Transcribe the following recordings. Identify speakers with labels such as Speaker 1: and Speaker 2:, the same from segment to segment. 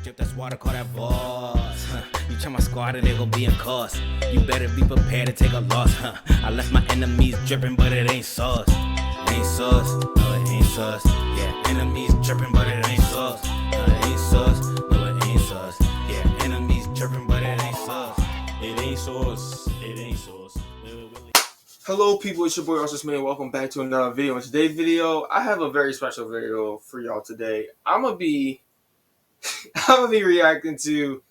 Speaker 1: drip, that's water, call that boss. You try my squad and they gon' be in cost. You better be prepared to take a loss. I left my enemies dripping, but it ain't sauce. It ain't sauce, no it ain't sauce. Yeah, enemies dripping, but it ain't sauce. No it ain't sauce, no it ain't sauce. Yeah, enemies dripping, but it ain't sauce. It ain't sauce, it ain't sauce.
Speaker 2: Hello people, it's your boy Arsus Man. Welcome back to another video. In today's video, I have a very special video for y'all today. I'm gonna be reacting to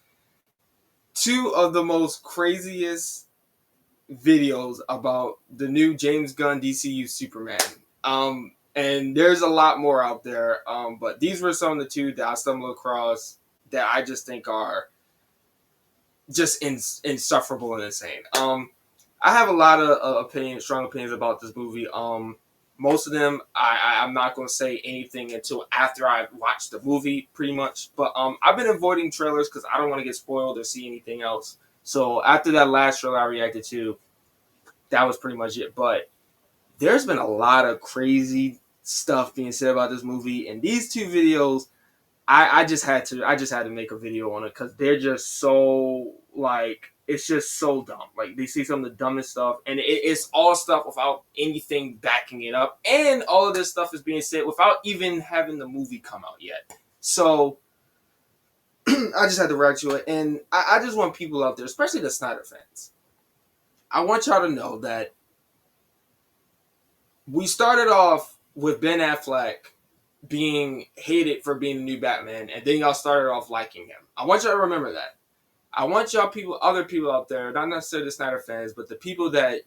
Speaker 2: two of the most craziest videos about the new James Gunn DCU Superman. And there's a lot more out there. But these were some of the two that I stumbled across that I just think are just insufferable and insane. I have a lot of strong opinions about this movie. Most of them, I'm not going to say anything until after I watch the movie, pretty much. But I've been avoiding trailers because I don't want to get spoiled or see anything else. So after that last trailer I reacted to, that was pretty much it. But there's been a lot of crazy stuff being said about this movie, and these two videos, I just had to make a video on it because they're just so it's just so dumb. Like, they see some of the dumbest stuff, and it's all stuff without anything backing it up. And all of this stuff is being said without even having the movie come out yet. So, I just had to react to it. And I just want people out there, especially the Snyder fans, I want y'all to know that we started off with Ben Affleck being hated for being the new Batman, and then y'all started off liking him. I want y'all to remember that. I want y'all other people out there, not necessarily the Snyder fans, but the people that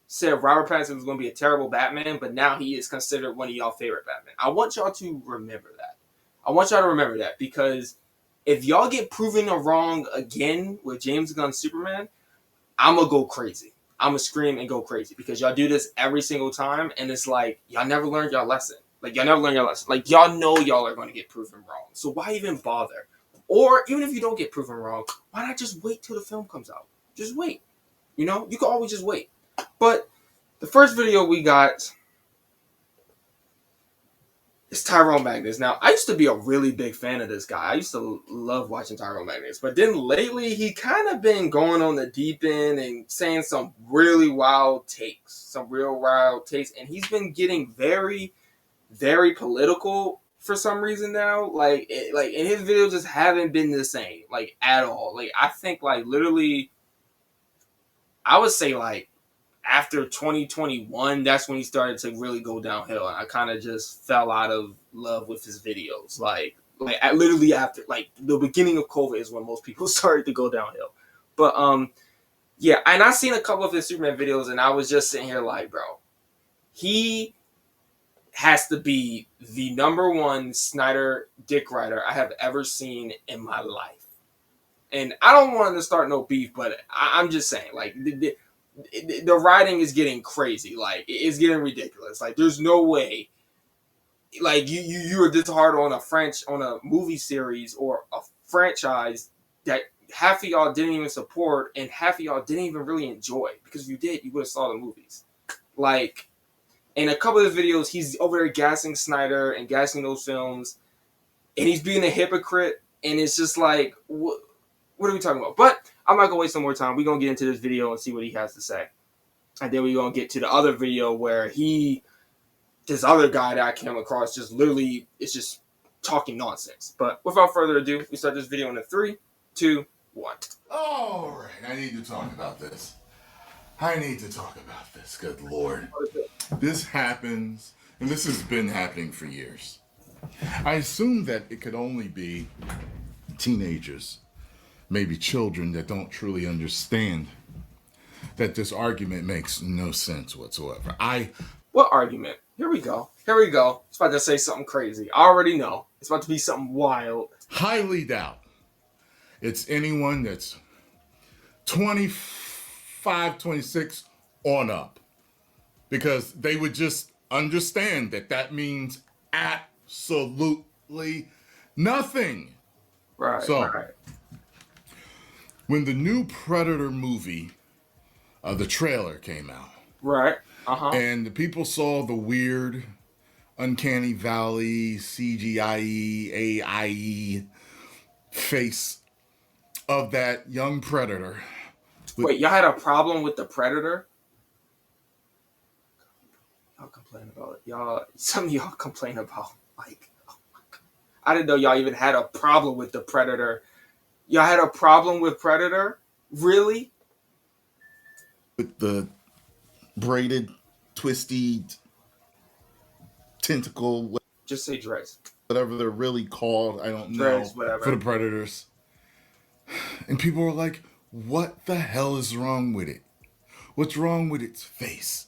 Speaker 2: said Robert Pattinson was going to be a terrible Batman, but now he is considered one of y'all favorite Batman. I want y'all to remember that. I want y'all to remember that, because if y'all get proven wrong again with James Gunn's Superman, I'm going to go crazy. I'm going to scream and go crazy, because y'all do this every single time, and it's like, y'all never learned y'all lesson. Like, y'all never learned your lesson. Like, y'all know y'all are going to get proven wrong. So why even bother? Or even if you don't get proven wrong, why not just wait till the film comes out? Just wait. You know, you can always just wait. But the first video we got is Tyrone Magnus. Now, I used to be a really big fan of this guy. I used to love watching Tyrone Magnus. But then lately, he kind of been going on the deep end and saying some really wild takes. Some real wild takes. And he's been getting very, very political for some reason now. And his videos just haven't been the same, like, at all. Like, I think, like, literally, I would say, like, after 2021, that's when he started to really go downhill, and I kind of just fell out of love with his videos. Literally after, like, the beginning of COVID is when most people started to go downhill. But, yeah, and I seen a couple of his Superman videos, and I was just sitting here like, bro, he has to be the number one Snyder dick rider I have ever seen in my life. And I don't want to start no beef, but I'm just saying, like, the writing is getting crazy. Like, it's getting ridiculous. Like, there's no way, like, you are this hard on a movie series or a franchise that half of y'all didn't even support and half of y'all didn't even really enjoy. Because if you did, you would have saw the movies. Like, in a couple of his videos, he's over there gassing Snyder and gassing those films, and he's being a hypocrite, and it's just like, what are we talking about? But I'm not going to waste no more time. We're going to get into this video and see what he has to say. And then we're going to get to the other video where this other guy that I came across just literally is just talking nonsense. But without further ado, we start this video in 3, 2, 1.
Speaker 3: All right, I need to talk about this. Good Lord. This happens, and this has been happening for years. I assume that it could only be teenagers, maybe children, that don't truly understand that this argument makes no sense whatsoever.
Speaker 2: What argument? Here we go. It's about to say something crazy. I already know. It's about to be something wild.
Speaker 3: Highly doubt it's anyone that's 25, 26 on up, because they would just understand that that means absolutely nothing.
Speaker 2: Right.
Speaker 3: When the new Predator movie, the trailer came out,
Speaker 2: right,
Speaker 3: and the people saw the weird, uncanny valley, CGI, AIE face of that young predator.
Speaker 2: Wait, y'all had a problem with the Predator? Y'all complain about it. Some of y'all complain about, like, oh my God. I didn't know y'all even had a problem with the Predator. Y'all had a problem with Predator? Really?
Speaker 3: With the braided, twisty, tentacle,
Speaker 2: Just say dreads.
Speaker 3: whatever they're really called, I don't
Speaker 2: Dreads,
Speaker 3: know,
Speaker 2: whatever.
Speaker 3: for the predators. And people were like, what the hell is wrong with it? What's wrong with its face?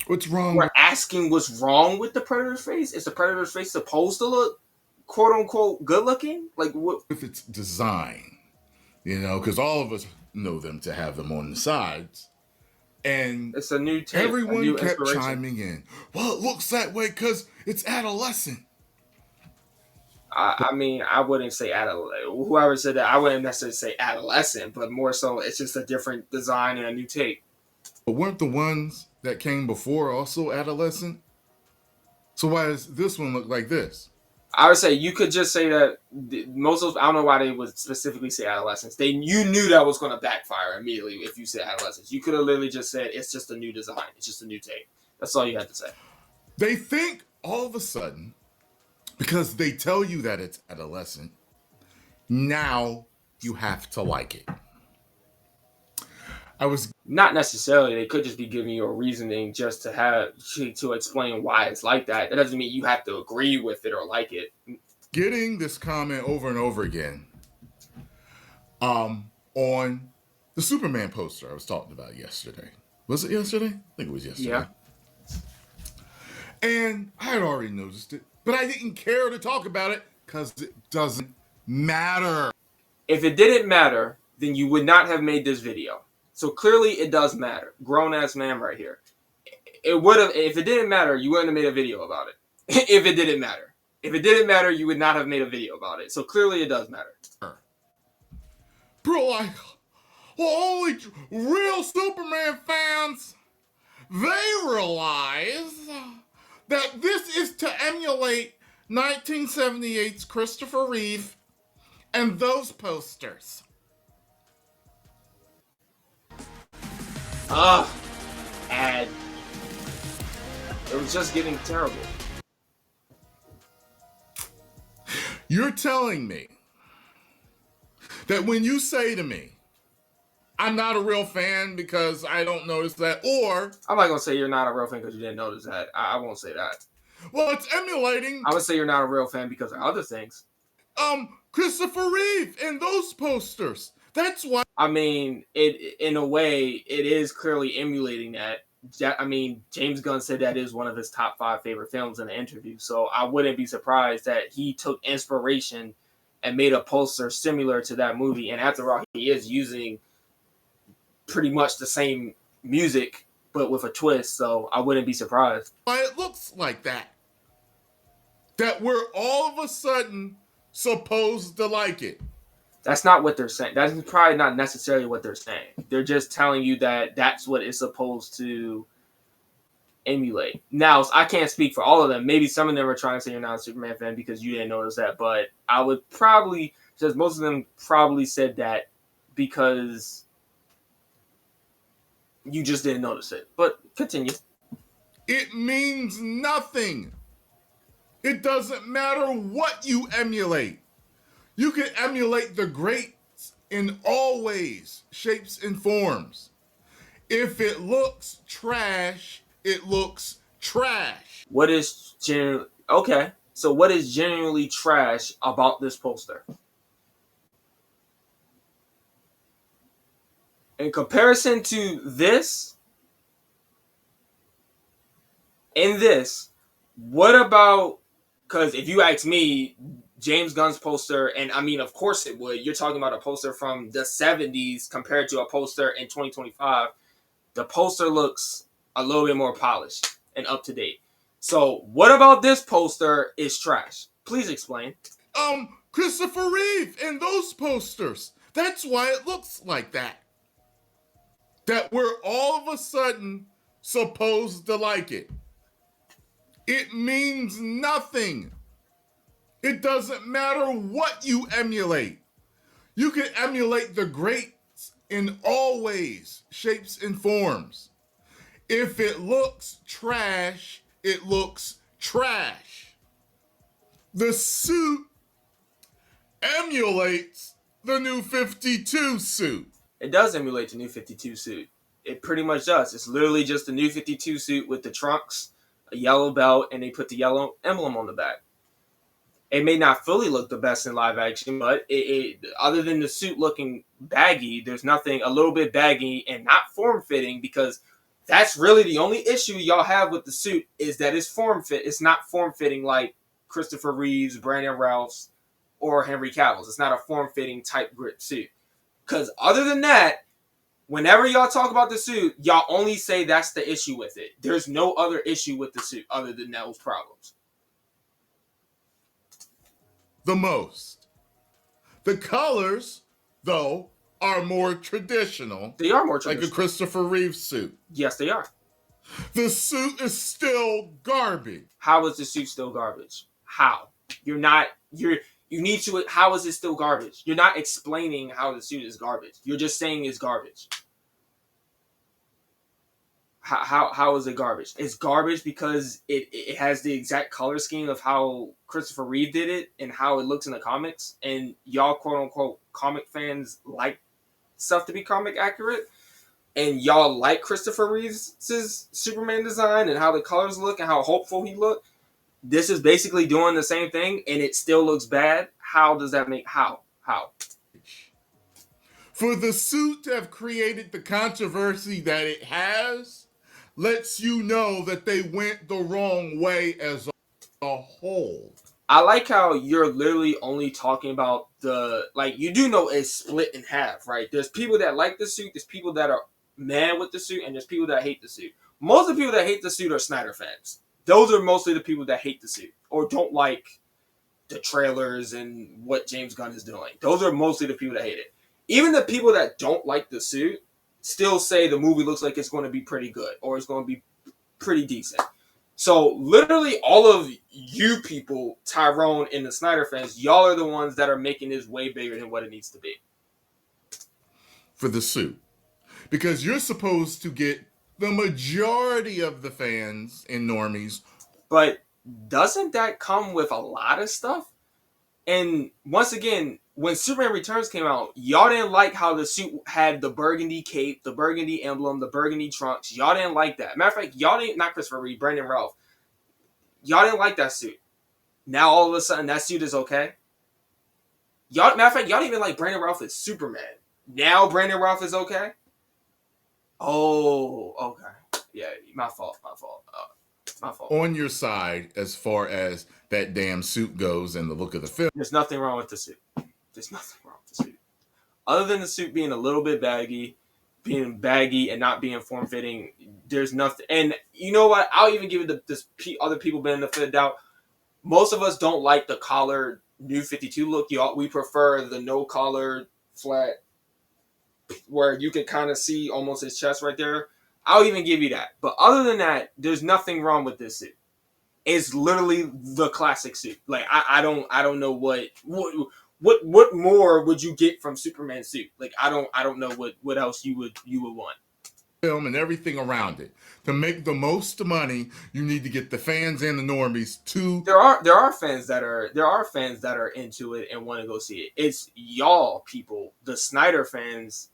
Speaker 3: What's wrong
Speaker 2: We're asking what's wrong with the Predator's face? Is the Predator's face supposed to look, quote unquote, good looking? Like, what?
Speaker 3: with its design? You know, because all of us know them to have them on the sides. And
Speaker 2: It's a new take,
Speaker 3: everyone
Speaker 2: a new
Speaker 3: kept
Speaker 2: inspiration.
Speaker 3: chiming in. Well, it looks that way because it's adolescent.
Speaker 2: I mean, I wouldn't say adolescent. Whoever said that, I wouldn't necessarily say adolescent, but more so, it's just a different design and a new take.
Speaker 3: But weren't the ones that came before also adolescent? So why does this one look like this?
Speaker 2: I would say you could just say that most of, I don't know why they would specifically say adolescents. You knew that was going to backfire immediately if you said adolescents. You could have literally just said it's just a new design. It's just a new take. That's all you had to say.
Speaker 3: They think all of a sudden, because they tell you that it's adolescent, now you have to like it.
Speaker 2: Not necessarily. They could just be giving you a reasoning just to explain why it's like that. That doesn't mean you have to agree with it or like it.
Speaker 3: Getting this comment over and over again on the Superman poster I was talking about yesterday. Was it yesterday? I think it was yesterday.
Speaker 2: Yeah.
Speaker 3: And I had already noticed it, but I didn't care to talk about it because it doesn't matter.
Speaker 2: If it didn't matter, then you would not have made this video. So clearly it does matter. Grown-ass man right here. It would have, if it didn't matter, you wouldn't have made a video about it. If it didn't matter. If it didn't matter, you would not have made a video about it. So clearly it does matter.
Speaker 3: Bro, only real Superman fans, they realize that this is to emulate 1978's Christopher Reeve and those posters.
Speaker 2: Ad. It was just getting terrible.
Speaker 3: You're telling me that when you say to me, I'm not a real fan because I don't notice that, or
Speaker 2: I'm not gonna say you're not a real fan because you didn't notice that. I won't say that.
Speaker 3: well, it's emulating.
Speaker 2: I would say you're not a real fan because of other things.
Speaker 3: Christopher Reeve and those posters. That's why.
Speaker 2: I mean, in a way, it is clearly emulating that. I mean, James Gunn said that is one of his top 5 favorite films in an interview. So I wouldn't be surprised that he took inspiration and made a poster similar to that movie. And after all, he is using pretty much the same music, but with a twist. So I wouldn't be surprised.
Speaker 3: Why it looks like that. That we're all of a sudden supposed to like it.
Speaker 2: That's not what they're saying. That's probably not necessarily what they're saying. They're just telling you that that's what it's supposed to emulate. Now, I can't speak for all of them. Maybe some of them are trying to say you're not a Superman fan because you didn't notice that. But I would probably, just most of them probably said that because you just didn't notice it. But continue.
Speaker 3: It means nothing. It doesn't matter what you emulate. You can emulate the greats in all ways, shapes, and forms. If it looks trash, it looks trash.
Speaker 2: What is okay? So what is genuinely trash about this poster? In comparison to this, what about, because if you ask me, James Gunn's poster, and I mean, of course it would. You're talking about a poster from the 70s compared to a poster in 2025. The poster looks a little bit more polished and up to date. So what about this poster is trash? Please explain.
Speaker 3: Christopher Reeve and those posters. That's why it looks like that. That we're all of a sudden supposed to like it. It means nothing. It doesn't matter what you emulate. You can emulate the greats in all ways, shapes, and forms. If it looks trash, it looks trash. The suit emulates the new 52 suit.
Speaker 2: It does emulate the new 52 suit. It pretty much does. It's literally just the new 52 suit with the trunks, a yellow belt, and they put the yellow emblem on the back. It may not fully look the best in live action, but other than the suit looking baggy, there's nothing a little bit baggy and not form fitting, because that's really the only issue y'all have with the suit, is that it's form fit. It's not form fitting like Christopher Reeve's, Brandon Routh's, or Henry Cavill's. It's not a form fitting tight grip suit. Because other than that, whenever y'all talk about the suit, y'all only say that's the issue with it. There's no other issue with the suit other than those problems.
Speaker 3: The most. The colors, though, are more traditional.
Speaker 2: They are more traditional.
Speaker 3: Like a Christopher Reeve suit.
Speaker 2: Yes, they are.
Speaker 3: The suit is still garbage.
Speaker 2: How is the suit still garbage? How? You need to, how is it still garbage? You're not explaining how the suit is garbage. You're just saying it's garbage. How is it garbage? It's garbage because it has the exact color scheme of how Christopher Reeve did it and how it looks in the comics. And y'all, quote unquote, comic fans like stuff to be comic accurate. And y'all like Christopher Reeve's Superman design and how the colors look and how hopeful he looked. This is basically doing the same thing and it still looks bad. How does that make, how?
Speaker 3: For the suit to have created the controversy that it has, lets you know that they went the wrong way as a whole.
Speaker 2: I like how you're literally only talking about you do know it's split in half, right? There's people that like the suit, there's people that are mad with the suit, and there's people that hate the suit. Most of the people that hate the suit are Snyder fans. Those are mostly the people that hate the suit or don't like the trailers and what James Gunn is doing. Those are mostly the people that hate it. Even the people that don't like the suit still say the movie looks like it's going to be pretty good or it's going to be pretty decent. So literally all of you people, Tyrone and the Snyder fans, y'all are the ones that are making this way bigger than what it needs to be.
Speaker 3: For the suit. Because you're supposed to get the majority of the fans and normies.
Speaker 2: But doesn't that come with a lot of stuff? And once again, when Superman Returns came out, y'all didn't like how the suit had the burgundy cape, the burgundy emblem, the burgundy trunks. Y'all didn't like that. Matter of fact, y'all didn't, not Christopher Reeve, Brandon Routh. Y'all didn't like that suit. Now all of a sudden that suit is okay. Y'all, matter of fact, y'all didn't even like Brandon Routh as Superman. Now Brandon Routh is okay? Oh, okay. Yeah, my fault. My fault.
Speaker 3: On your side as far as that damn suit goes and the look of the film.
Speaker 2: There's nothing wrong with the suit. There's nothing wrong with the suit. Other than the suit being a little bit baggy and not being form-fitting, there's nothing. And you know what? I'll even give it this other people benefit of the doubt. Most of us don't like the collar New 52 look. We prefer the no-collar, flat, where you can kind of see almost his chest right there. I'll even give you that. But other than that, there's nothing wrong with this suit. It's literally the classic suit. Like I don't know what more would you get from Superman suit? Like I don't know what else you would want.
Speaker 3: Film and everything around it. To make the most money, you need to get the fans and the normies to.
Speaker 2: There are fans that are into it and want to go see it. It's y'all people, the Snyder fans.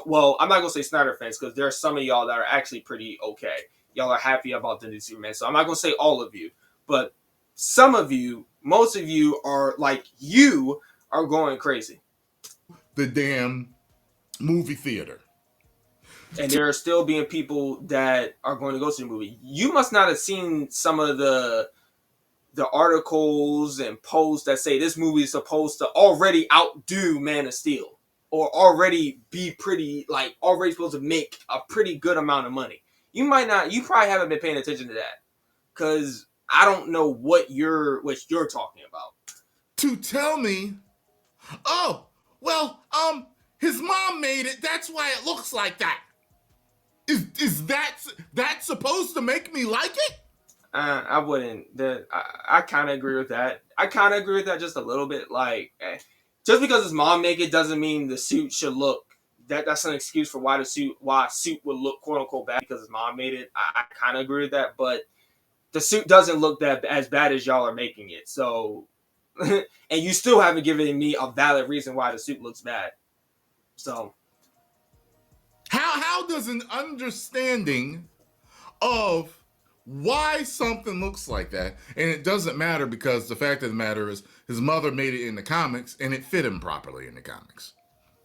Speaker 2: Well, I'm not gonna say Snyder fans because there are some of y'all that are actually pretty okay. Y'all are happy about the new Superman. So I'm not gonna say all of you, but some of you, most of you are like you are going crazy.
Speaker 3: The damn movie theater.
Speaker 2: And there are still being people that are going to go see the movie. You must not have seen some of the articles and posts that say this movie is supposed to already outdo Man of Steel. Or already be pretty, like, already supposed to make a pretty good amount of money. You probably haven't been paying attention to that. Because I don't know what you're talking about.
Speaker 3: To tell me, oh, well, his mom made it, that's why it looks like that. Is that supposed to make me like it?
Speaker 2: I wouldn't. I kind of agree with that. I kind of agree with that just a little bit. Like, just because his mom make it doesn't mean the suit should look. That's an excuse for why a suit would look quote unquote bad because his mom made it. I kind of agree with that, but the suit doesn't look that as bad as y'all are making it. So, and you still haven't given me a valid reason why the suit looks bad. So,
Speaker 3: how does an understanding of why something looks like that, and it doesn't matter because the fact of the matter is his mother made it in the comics and it fit him properly in the comics.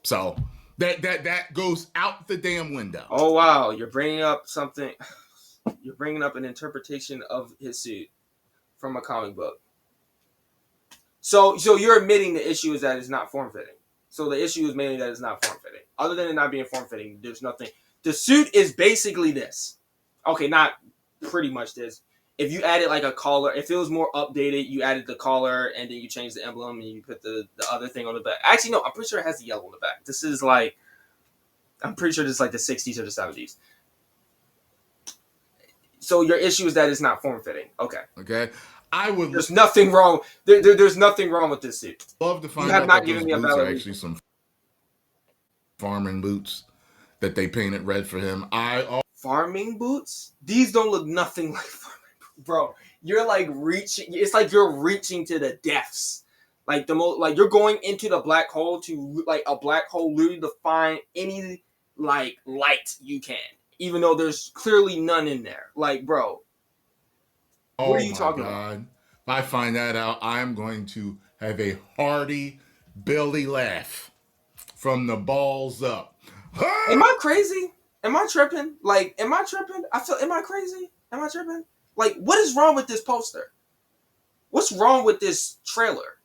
Speaker 3: So that goes out the damn window.
Speaker 2: Oh wow, you're bringing up something. You're bringing up an interpretation of his suit from a comic book. So you're admitting the issue is that it's not form fitting. So the issue is mainly that it's not form fitting. Other than it not being form fitting, there's nothing. The suit is basically this. Okay, not pretty much this. If you added like a collar, if it was more updated, you added the collar and then you changed the emblem and you put the other thing on the back. Actually, no, I'm pretty sure it has the yellow on the back. This is like, I'm pretty sure this is like the 60s or the 70s. So your issue is that it's not form fitting. Okay.
Speaker 3: Okay.
Speaker 2: There's nothing wrong. There's nothing wrong with this suit.
Speaker 3: Love to find
Speaker 2: you have
Speaker 3: out
Speaker 2: not
Speaker 3: that
Speaker 2: given
Speaker 3: those
Speaker 2: me a
Speaker 3: boots
Speaker 2: valid
Speaker 3: are actually some farming boots that they painted red for him.
Speaker 2: Farming boots? These don't look nothing like farming boots. Bro, you're like reaching. It's like you're reaching to the depths. Like like you're going into the black hole to like a black hole literally to find any like light you can. Even though there's clearly none in there. Like, bro. What are you talking about?
Speaker 3: If I find that out, I'm going to have a hearty belly laugh from the balls up.
Speaker 2: Am I crazy? Am I tripping? Like, am I tripping? Am I crazy? Am I tripping? Like, what is wrong with this poster? What's wrong with this trailer?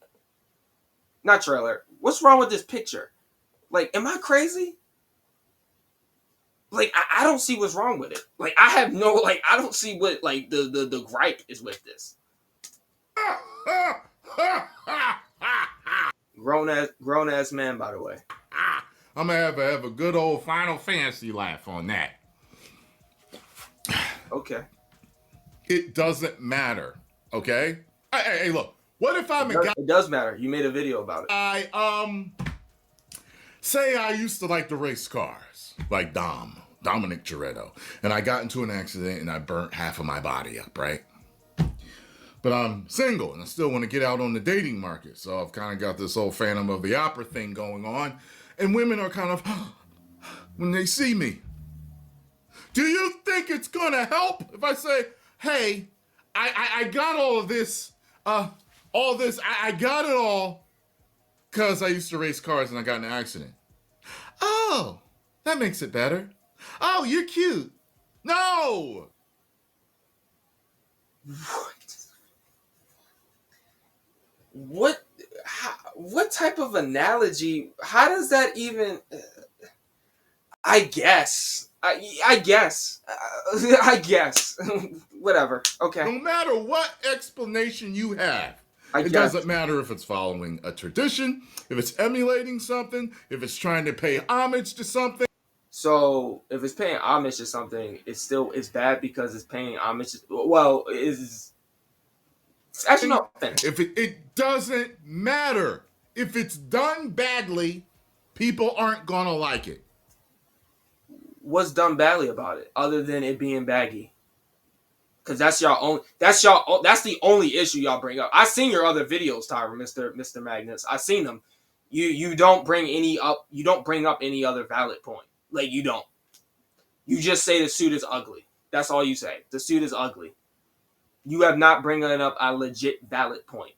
Speaker 2: Not trailer. What's wrong with this picture? Like, am I crazy? Like, I don't see what's wrong with it. Like, I don't see what, like, the gripe is with this. Grown ass man, by the way.
Speaker 3: I'm gonna have a good old Final Fantasy laugh on that.
Speaker 2: Okay.
Speaker 3: It doesn't matter. Okay. Hey, look. What if I'm a guy?
Speaker 2: It does matter. You made a video about it.
Speaker 3: Say I used to like to race cars, like Dominic Toretto, and I got into an accident and I burnt half of my body up, right? But I'm single and I still want to get out on the dating market, so I've kind of got this whole Phantom of the Opera thing going on, and women are kind of, when they see me, do you think it's gonna help if I say, hey, I got all of this, I got it all because I used to race cars and I got in an accident. Oh, that makes it better. Oh, you're cute. No.
Speaker 2: What type of analogy? How does that even? I guess. I guess. I guess. Whatever. Okay.
Speaker 3: No matter what explanation you have, it doesn't matter if it's following a tradition, if it's emulating something, if it's trying to pay homage to something.
Speaker 2: So if it's paying homage to something, it's bad because it's paying homage. Well, it's actually not.
Speaker 3: If it doesn't matter. If it's done badly, people aren't gonna like it.
Speaker 2: What's done badly about it, other than it being baggy? Because that's the only issue y'all bring up. I've seen your other videos, Tyrone, Mr. Magnus. I've seen them. You don't bring up any other valid point. Like, you don't. You just say the suit is ugly. That's all you say. The suit is ugly. You have not bringing up a legit valid point.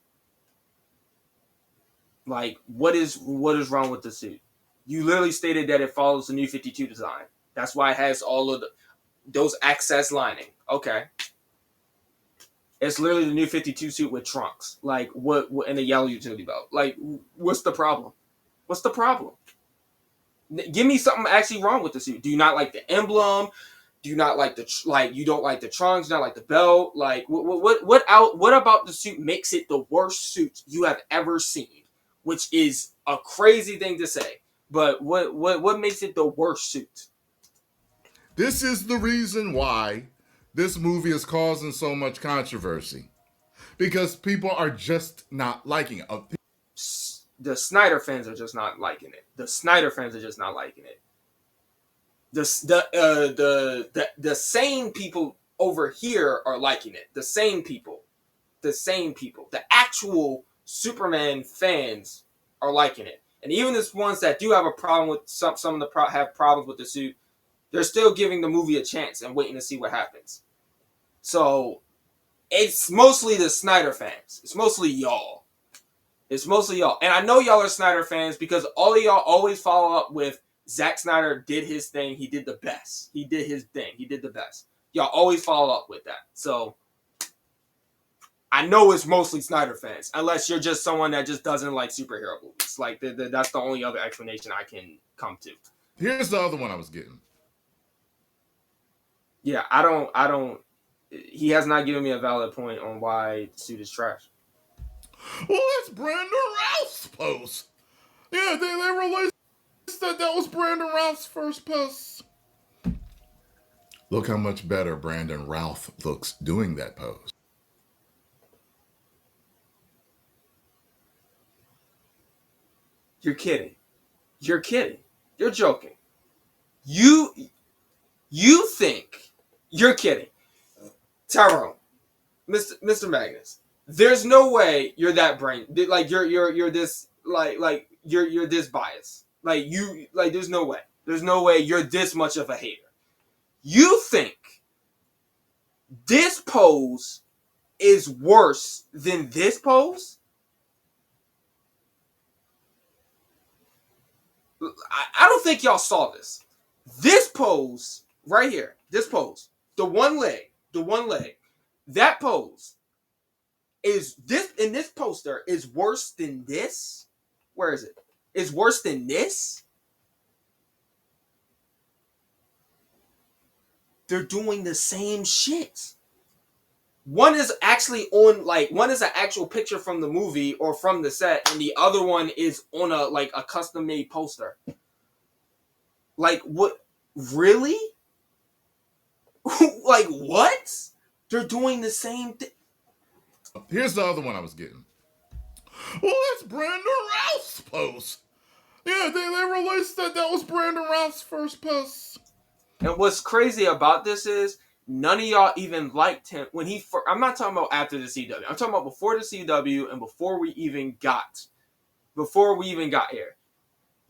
Speaker 2: Like, what is wrong with the suit? You literally stated that it follows the New 52 design. That's why it has all of those access lining. Okay. It's literally the New 52 suit with trunks. Like, what and a yellow utility belt. Like, what's the problem? What's the problem? Give me something actually wrong with the suit. Do you not like the emblem? Do you not like you don't like the trunks, not like the belt? Like, what about the suit makes it the worst suit you have ever seen? Which is a crazy thing to say. But what makes it the worst suit?
Speaker 3: This is the reason why this movie is causing so much controversy? Because people are just not liking it.
Speaker 2: The Snyder fans are just not liking it. The Snyder fans are just not liking it. The sane people over here are liking it. The sane people. The actual Superman fans are liking it. And even the ones that do have a problem with some of the have problems with the suit, they're still giving the movie a chance and waiting to see what happens. So it's mostly the Snyder fans. It's mostly y'all. And I know y'all are Snyder fans because all of y'all always follow up with Zack Snyder did his thing. He did the best. He did his thing. He did the best. Y'all always follow up with that. So I know it's mostly Snyder fans, unless you're just someone that just doesn't like superhero movies. Like that's the only other explanation I can come to.
Speaker 3: Here's the other one I was getting.
Speaker 2: Yeah, I don't. He has not given me a valid point on why the suit is trash.
Speaker 3: Well, that's Brandon Routh's post. Yeah, they released that was Brandon Routh's first post. Look how much better Brandon Routh looks doing that pose.
Speaker 2: You're kidding. You're joking. You think you're kidding. Tyrone, Mr. Magnus, there's no way you're that brain. Like you're this like you're this biased. There's no way. There's no way you're this much of a hater. You think this pose is worse than this pose? I don't think y'all saw this. This pose right here, this pose, the one leg, that pose is this in this poster is worse than this. Where is it? It's worse than this. They're doing the same shit. One is actually on one is an actual picture from the movie or from the set, and the other one is on a custom made poster. Like what? Really? Like what? They're doing the same thing.
Speaker 3: Here's the other one I was getting. Well, that's Brandon Routh's post. Yeah, they released that was Brandon Routh's first post.
Speaker 2: And what's crazy about this is none of y'all even liked him when he. I'm not talking about after the CW. I'm talking about before the CW and before we even got here.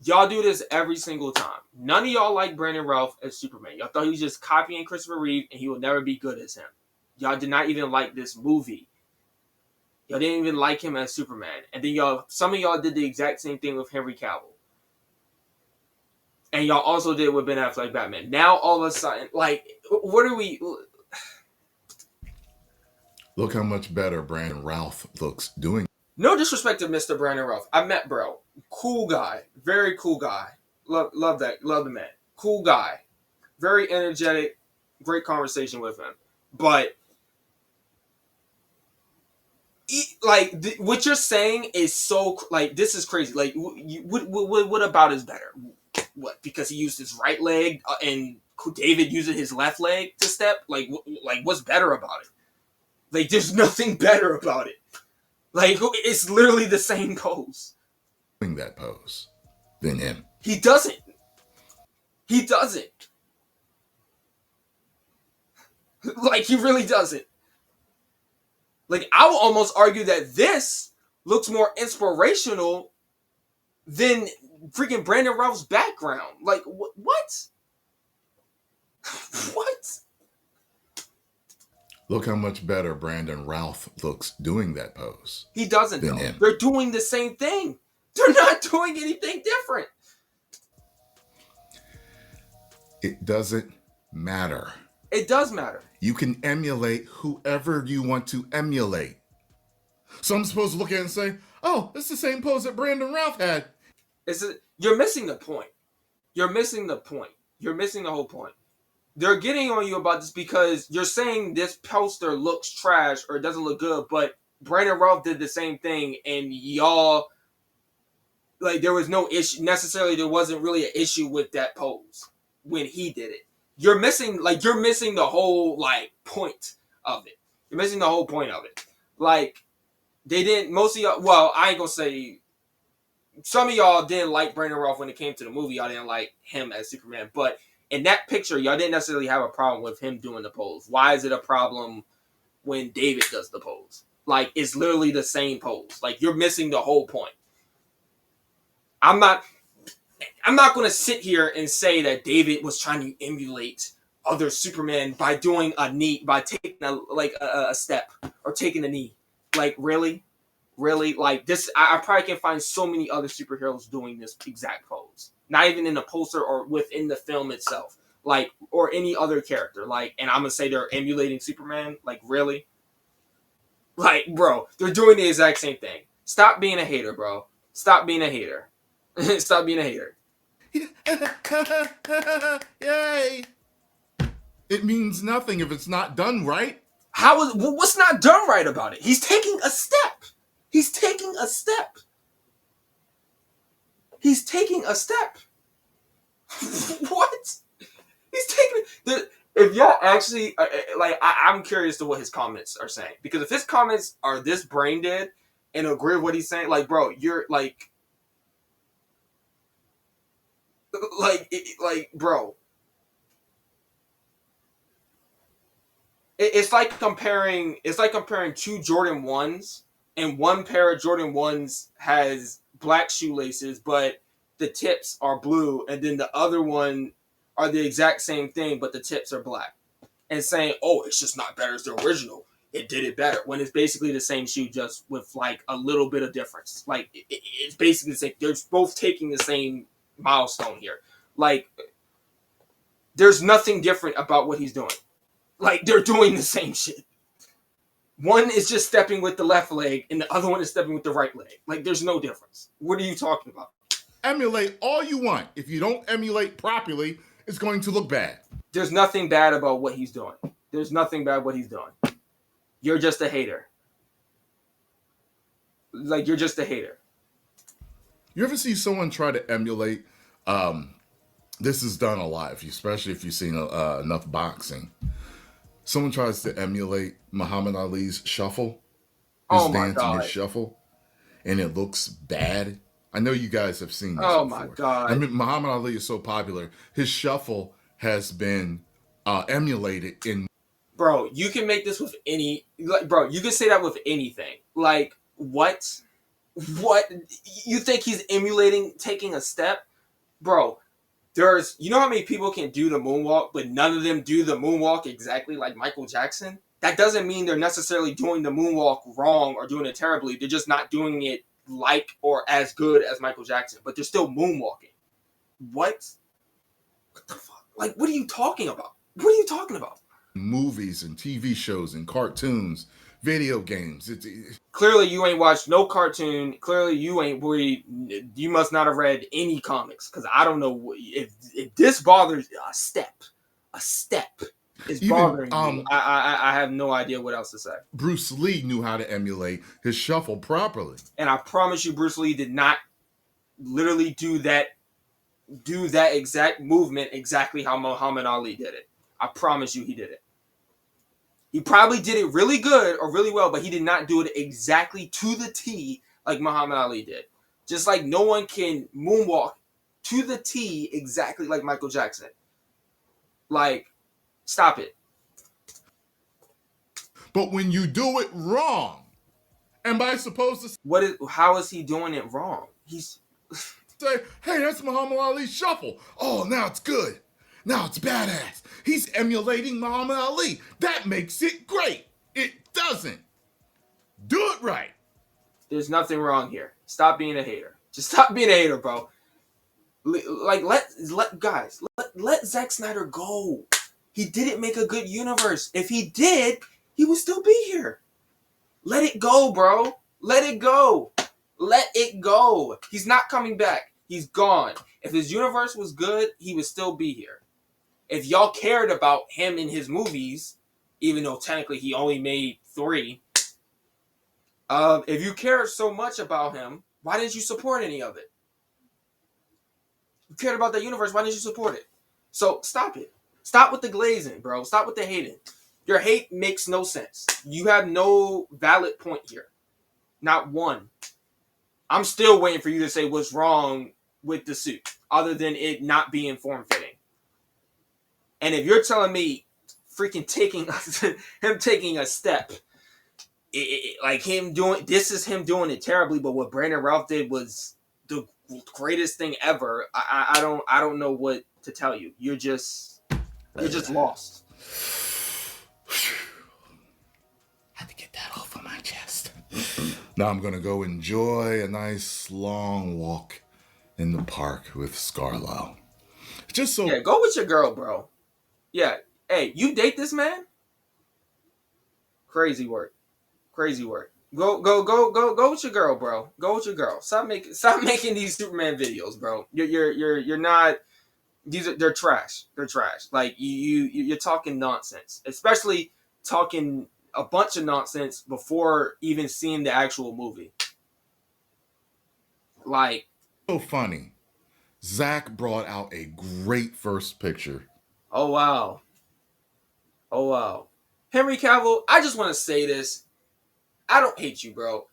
Speaker 2: Y'all do this every single time. None of y'all like Brandon Routh as Superman. Y'all thought he was just copying Christopher Reeve and he would never be good as him. Y'all did not even like this movie. Y'all didn't even like him as Superman. And then some of y'all did the exact same thing with Henry Cavill. And y'all also did with Ben Affleck Batman. Now all of a sudden, what are we...
Speaker 3: Look how much better Brandon Routh looks doing.
Speaker 2: No disrespect to Mr. Brandon Routh. I met bro. Cool guy. Very cool guy. Love that. Love the man. Cool guy. Very energetic. Great conversation with him. But what you're saying is so this is crazy. Like what about is better? What, because he used his right leg and David using his left leg to step? Like what's better about it? Like there's nothing better about it. Like it's literally the same pose.
Speaker 3: That pose than him.
Speaker 2: He doesn't. Like he really doesn't. Like I will almost argue that this looks more inspirational than freaking Brandon Routh's background. Like what? What?
Speaker 3: Look how much better Brandon Routh looks doing that pose.
Speaker 2: He doesn't though.
Speaker 3: Him.
Speaker 2: They're doing the same thing. They're not doing anything different.
Speaker 3: It doesn't matter.
Speaker 2: It does matter.
Speaker 3: You can emulate whoever you want to emulate. So I'm supposed to look at it and say, oh, it's the same pose that Brandon Routh had.
Speaker 2: You're missing the point. You're missing the whole point. They're getting on you about this because you're saying this poster looks trash or it doesn't look good, but Brandon Routh did the same thing and y'all... Like, there was no issue. Necessarily, there wasn't really an issue with that pose when he did it. You're missing the whole like point of it. You're missing the whole point of it. Like they didn't most of y'all. Well, I ain't gonna say some of y'all didn't like Brandon Routh when it came to the movie. Y'all didn't like him as Superman, but in that picture, y'all didn't necessarily have a problem with him doing the pose. Why is it a problem when David does the pose? Like it's literally the same pose. Like you're missing the whole point. I'm not going to sit here and say that David was trying to emulate other Superman by doing by taking a step or taking a knee. Like really, like this. I probably can find so many other superheroes doing this exact pose. Not even in the poster or within the film itself. Like or any other character. Like, and I'm gonna say they're emulating Superman. Like really, like bro, they're doing the exact same thing. Stop being a hater, bro. Stop being a hater. Stop being a hater.
Speaker 3: Yay! It means nothing if it's not done right.
Speaker 2: What's not done right about it? He's taking a step. He's taking a step. He's taking a step. What? He's taking if y'all actually like I'm curious to what his comments are saying, because if his comments are this brain dead and agree with what he's saying, like bro, you're like bro, it's like comparing two Jordan 1s, and one pair of Jordan 1s has black shoelaces but the tips are blue, and then the other one are the exact same thing but the tips are black, and saying, oh, it's just not better as the original, it did it better, when it's basically the same shoe just with like a little bit of difference. Like it's basically the same. They're both taking the same milestone here. Like there's nothing different about what he's doing. Like they're doing the same shit. One is just stepping with the left leg and the other one is stepping with the right leg. Like there's no difference. What are you talking about?
Speaker 3: Emulate all you want. If you don't emulate properly, it's going to look bad.
Speaker 2: There's nothing bad about what he's doing. There's nothing bad what he's doing. You're just a hater. Like you're just a hater.
Speaker 3: You ever see someone try to emulate? This is done a lot, especially if you've seen enough boxing. Someone tries to emulate Muhammad Ali's shuffle, his dance and his shuffle, and it looks bad. I know you guys have seen this before.
Speaker 2: My God.
Speaker 3: I mean, Muhammad Ali is so popular. His shuffle has been emulated in...
Speaker 2: Bro, you can make this with any... Like, bro, you can say that with anything. Like, what? What? You think he's emulating taking a step? Bro, there's... You know how many people can do the moonwalk, but none of them do the moonwalk exactly like Michael Jackson? That doesn't mean they're necessarily doing the moonwalk wrong or doing it terribly. They're just not doing it like or as good as Michael Jackson, but they're still moonwalking. What? What the fuck? Like, what are you talking about? What are you talking about?
Speaker 3: Movies and TV shows and cartoons, video games.
Speaker 2: Clearly, you ain't watched no cartoon. Clearly, you ain't read. You must not have read any comics, because I don't know if this bothers a step is bothering you. I have no idea what else to say.
Speaker 3: Bruce Lee knew how to emulate his shuffle properly,
Speaker 2: and I promise you, Bruce Lee did not literally do that exact movement exactly how Muhammad Ali did it. I promise you, he did it. He probably did it really good or really well, but he did not do it exactly to the T like Muhammad Ali did. Just like no one can moonwalk to the T exactly like Michael Jackson. Like, stop it.
Speaker 3: But when you do it wrong, am I supposed to...
Speaker 2: How is he doing it wrong? He's...
Speaker 3: say, hey, that's Muhammad Ali's shuffle. Oh, now it's good. Now it's badass. He's emulating Muhammad Ali. That makes it great. It doesn't. Do it right.
Speaker 2: There's nothing wrong here. Stop being a hater. Just stop being a hater, bro. Like, let Zack Snyder go. He didn't make a good universe. If he did, he would still be here. Let it go, bro. Let it go. Let it go. He's not coming back. He's gone. If his universe was good, he would still be here. If y'all cared about him in his movies, even though technically he only made 3, if you cared so much about him, why didn't you support any of it? You cared about that universe, why didn't you support it? So, stop it. Stop with the glazing, bro. Stop with the hating. Your hate makes no sense. You have no valid point here. Not one. I'm still waiting for you to say what's wrong with the suit, other than it not being form-fitting. And if you're telling me freaking him taking a step, like him doing, this is him doing it terribly, but what Brandon Routh did was the greatest thing ever. I don't know what to tell you. You're just lost.
Speaker 3: Had to get that off of my chest. Now I'm gonna go enjoy a nice long walk in the park with Scarlow. Just so.
Speaker 2: Yeah, go with your girl, bro. Yeah. Hey, you date this man? Crazy work. Crazy work. Go with your girl, bro. Go with your girl. Stop making these Superman videos, bro. You're not. They're trash. They're trash. Like you're talking nonsense, especially talking a bunch of nonsense before even seeing the actual movie. Like,
Speaker 3: So funny. Zach brought out a great first picture.
Speaker 2: oh wow. Henry Cavill, I just want to say this. I don't hate you, bro.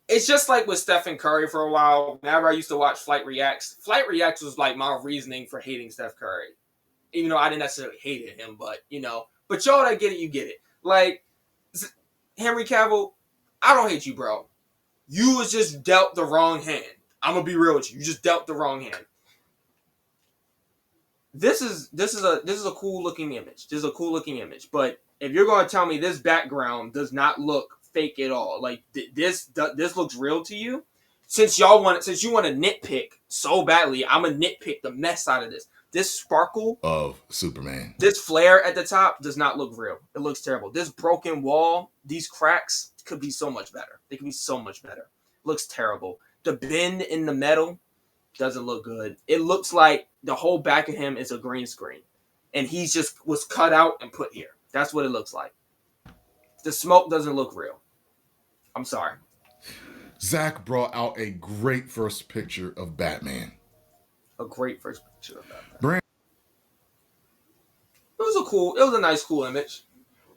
Speaker 2: It's just like with Stephen Curry for a while. Whenever I used to watch Flight Reacts was like my reasoning for hating Steph Curry. Even though I didn't necessarily hate him, but But y'all that get it, you get it. Like, Henry Cavill, I don't hate you, bro. You was just dealt the wrong hand. I'm gonna be real with you. You just dealt the wrong hand. This is a cool looking image. This is a cool looking image. But if you're gonna tell me this background does not look fake at all, like this looks real to you, since you want to nitpick so badly, I'm gonna nitpick the mess out of this. This sparkle
Speaker 3: of Superman,
Speaker 2: this flare at the top does not look real. It looks terrible. This broken wall, these cracks could be so much better. They could be so much better. Looks terrible. The bend in the metal doesn't look good. It looks like the whole back of him is a green screen, and he just was cut out and put here. That's what it looks like. The smoke doesn't look real. I'm sorry.
Speaker 3: Zach brought out a great first picture of Batman.
Speaker 2: A great first picture of Batman.
Speaker 3: Brand-
Speaker 2: It was a nice, cool image.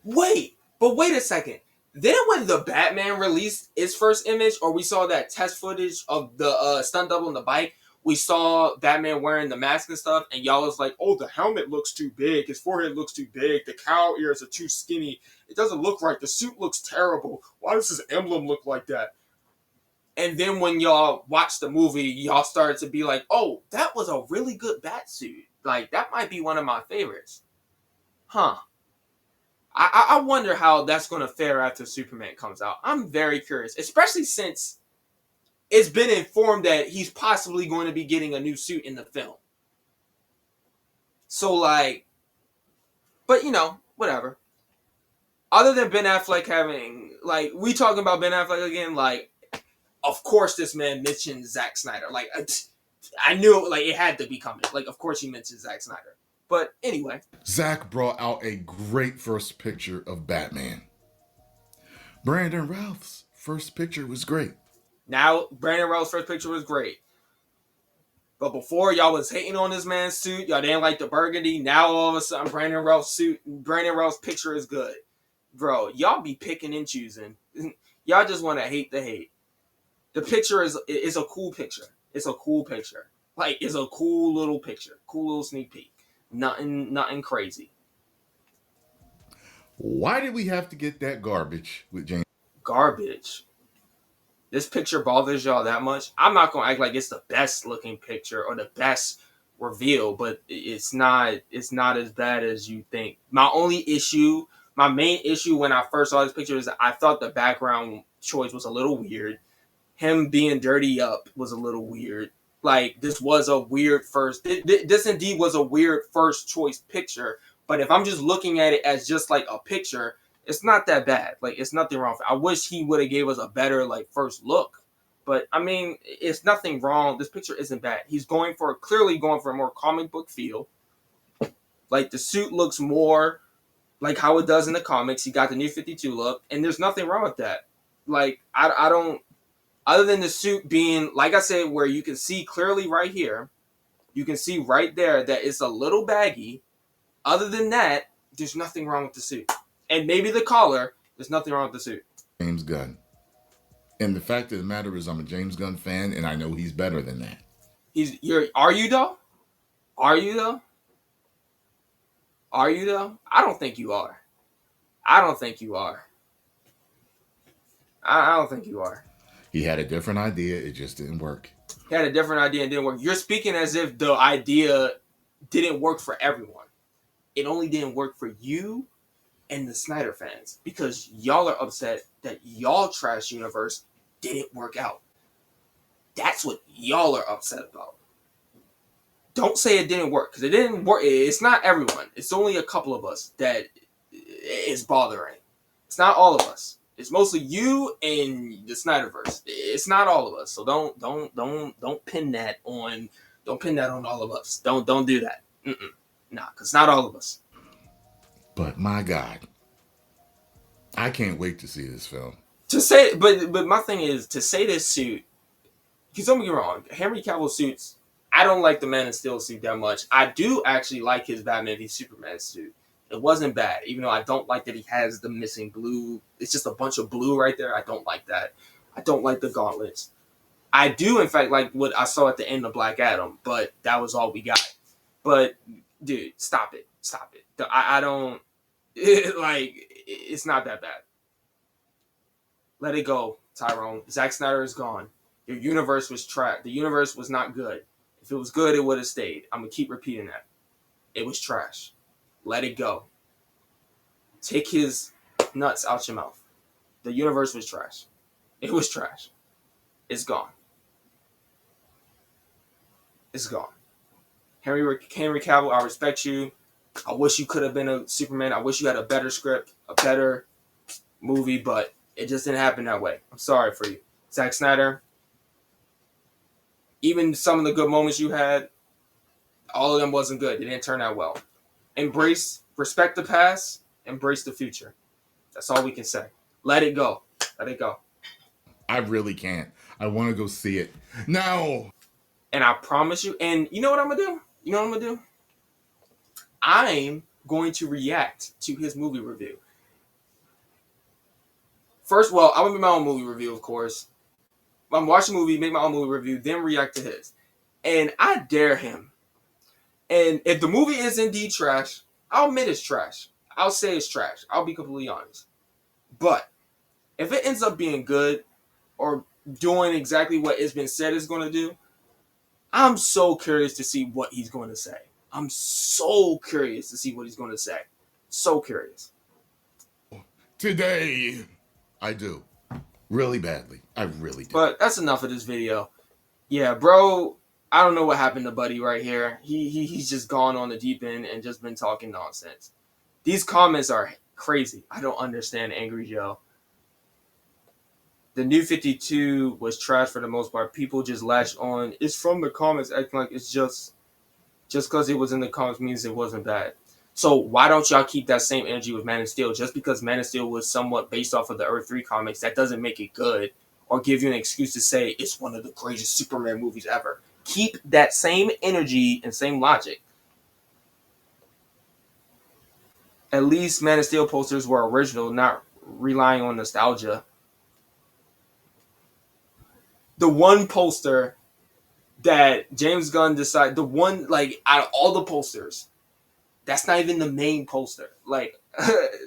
Speaker 2: Wait a second. Then when the Batman released its first image, or we saw that test footage of the stunt double on the bike, we saw Batman wearing the mask and stuff, and y'all was like, oh, the helmet looks too big, his forehead looks too big, the cow ears are too skinny, it doesn't look right, the suit looks terrible, why does his emblem look like that? And then when y'all watched the movie, y'all started to be like, oh, that was a really good bat suit. Like, that might be one of my favorites. Huh. I wonder how that's going to fare after Superman comes out. I'm very curious, especially since it's been informed that he's possibly going to be getting a new suit in the film. So, like, but, whatever. Other than Ben Affleck having, like, we talking about Ben Affleck again, like, of course this man mentioned Zack Snyder. Like, I knew it, like, it had to be coming. Like, of course he mentioned Zack Snyder. But anyway.
Speaker 3: Zach brought out a great first picture of Batman. Brandon Routh's first picture was great.
Speaker 2: Now, Brandon Routh's first picture was great. But before, y'all was hating on this man's suit. Y'all didn't like the burgundy. Now, all of a sudden, Brandon Routh's picture is good. Bro, y'all be picking and choosing. Y'all just want to hate the hate. The picture is a cool picture. It's a cool picture. Like, it's a cool little picture. Cool little sneak peek. Nothing crazy.
Speaker 3: Why did we have to get that garbage with James?
Speaker 2: Garbage. This picture bothers y'all that much? I'm not going to act like it's the best looking picture or the best reveal, but it's not as bad as you think. My main issue when I first saw this picture is that I thought the background choice was a little weird. Him being dirty up was a little weird. Like, this was a weird this indeed was a weird first choice picture, but if I'm just looking at it as just like a picture, it's not that bad. Like, it's nothing wrong with it. I wish he would have gave us a better, like, first look, but I mean, it's nothing wrong. This picture isn't bad. He's clearly going for a more comic book feel. Like, the suit looks more like how it does in the comics. He got the New 52 look, and there's nothing wrong with that. Like, I don't. Other than the suit being, like I said, where you can see clearly right here, you can see right there that it's a little baggy, Other than that, there's nothing wrong with the suit. And maybe the collar, there's nothing wrong with the suit.
Speaker 3: James Gunn. And the fact of the matter is I'm a James Gunn fan, and I know he's better than that.
Speaker 2: Are you though? Are you though? Are you though? I don't think you are. I don't think you are. I don't think you are.
Speaker 3: He had a different idea. It just didn't work.
Speaker 2: He had a different idea and didn't work. You're speaking as if the idea didn't work for everyone. It only didn't work for you and the Snyder fans because y'all are upset that y'all trash universe didn't work out. That's what y'all are upset about. Don't say it didn't work because it didn't work. It's not everyone. It's only a couple of us that is bothering. It's not all of us. It's mostly you and the Snyderverse. It's not all of us. So don't pin that on. Don't pin that on all of us. Don't do that. Nah, because it's not all of us.
Speaker 3: But my God, I can't wait to see this film.
Speaker 2: To say, but my thing is to say this suit. Because don't get me wrong, Henry Cavill suits. I don't like the Man of Steel suit that much. I do actually like his Batman v Superman suit. It wasn't bad, even though I don't like that he has the missing blue. It's just a bunch of blue right there. I don't like that. I don't like the gauntlets. I do, in fact, like what I saw at the end of Black Adam, but that was all we got. But, dude, stop it. Stop it. I don't, it's not that bad. Let it go, Tyrone. Zack Snyder is gone. Your universe was trash. The universe was not good. If it was good, it would have stayed. I'm going to keep repeating that. It was trash. Let it go. Take his nuts out your mouth. The universe was trash. It was trash. It's gone. It's gone. Henry Cavill, I respect you. I wish you could have been a Superman. I wish you had a better script, a better movie, but it just didn't happen that way. I'm sorry for you. Zack Snyder, even some of the good moments you had, all of them wasn't good. It didn't turn out well. Respect the past, embrace the future. That's all we can say. Let it go. Let it go.
Speaker 3: I really can't. I want to go see it now.
Speaker 2: And I promise you, and you know what I'm going to do? You know what I'm going to do? I'm going to react to his movie review. First, well, I'm going to make my own movie review, of course. I'm watching a movie, make my own movie review, then react to his. And I dare him. And if the movie is indeed trash, I'll admit it's trash. I'll say it's trash. I'll be completely honest. But if it ends up being good or doing exactly what it's been said it's going to do, I'm so curious to see what he's going to say. I'm so curious to see what he's going to say. So curious.
Speaker 3: Today, I do. Really badly. I really do.
Speaker 2: But that's enough of this video. Yeah, bro, I don't know what happened to Buddy right here. He's just gone on the deep end and just been talking nonsense. These comments are crazy. I don't understand Angry Joe. The New 52 was trash for the most part. People just latched on. It's from the comments acting like it's just because it was in the comments means it wasn't bad. So why don't y'all keep that same energy with Man of Steel? Just because Man of Steel was somewhat based off of the Earth 3 comics, that doesn't make it good or give you an excuse to say it's one of the greatest Superman movies ever. Keep that same energy and same logic. At least Man of Steel posters were original, not relying on nostalgia. The one poster that James Gunn decided, the one, like, out of all the posters, that's not even the main poster. Like,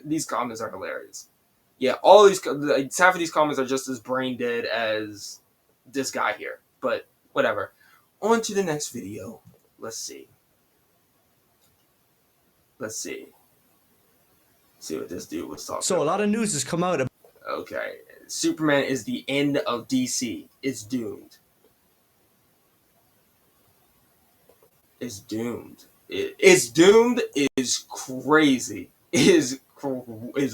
Speaker 2: these comments are hilarious. Yeah, all these, like, half of these comments are just as brain dead as this guy here. But whatever. On to the next video. Let's see. See what this dude was talking about.
Speaker 4: So a lot of news has come out.
Speaker 2: Okay. Superman is the end of DC. It's doomed. It's doomed. It's doomed is crazy. Is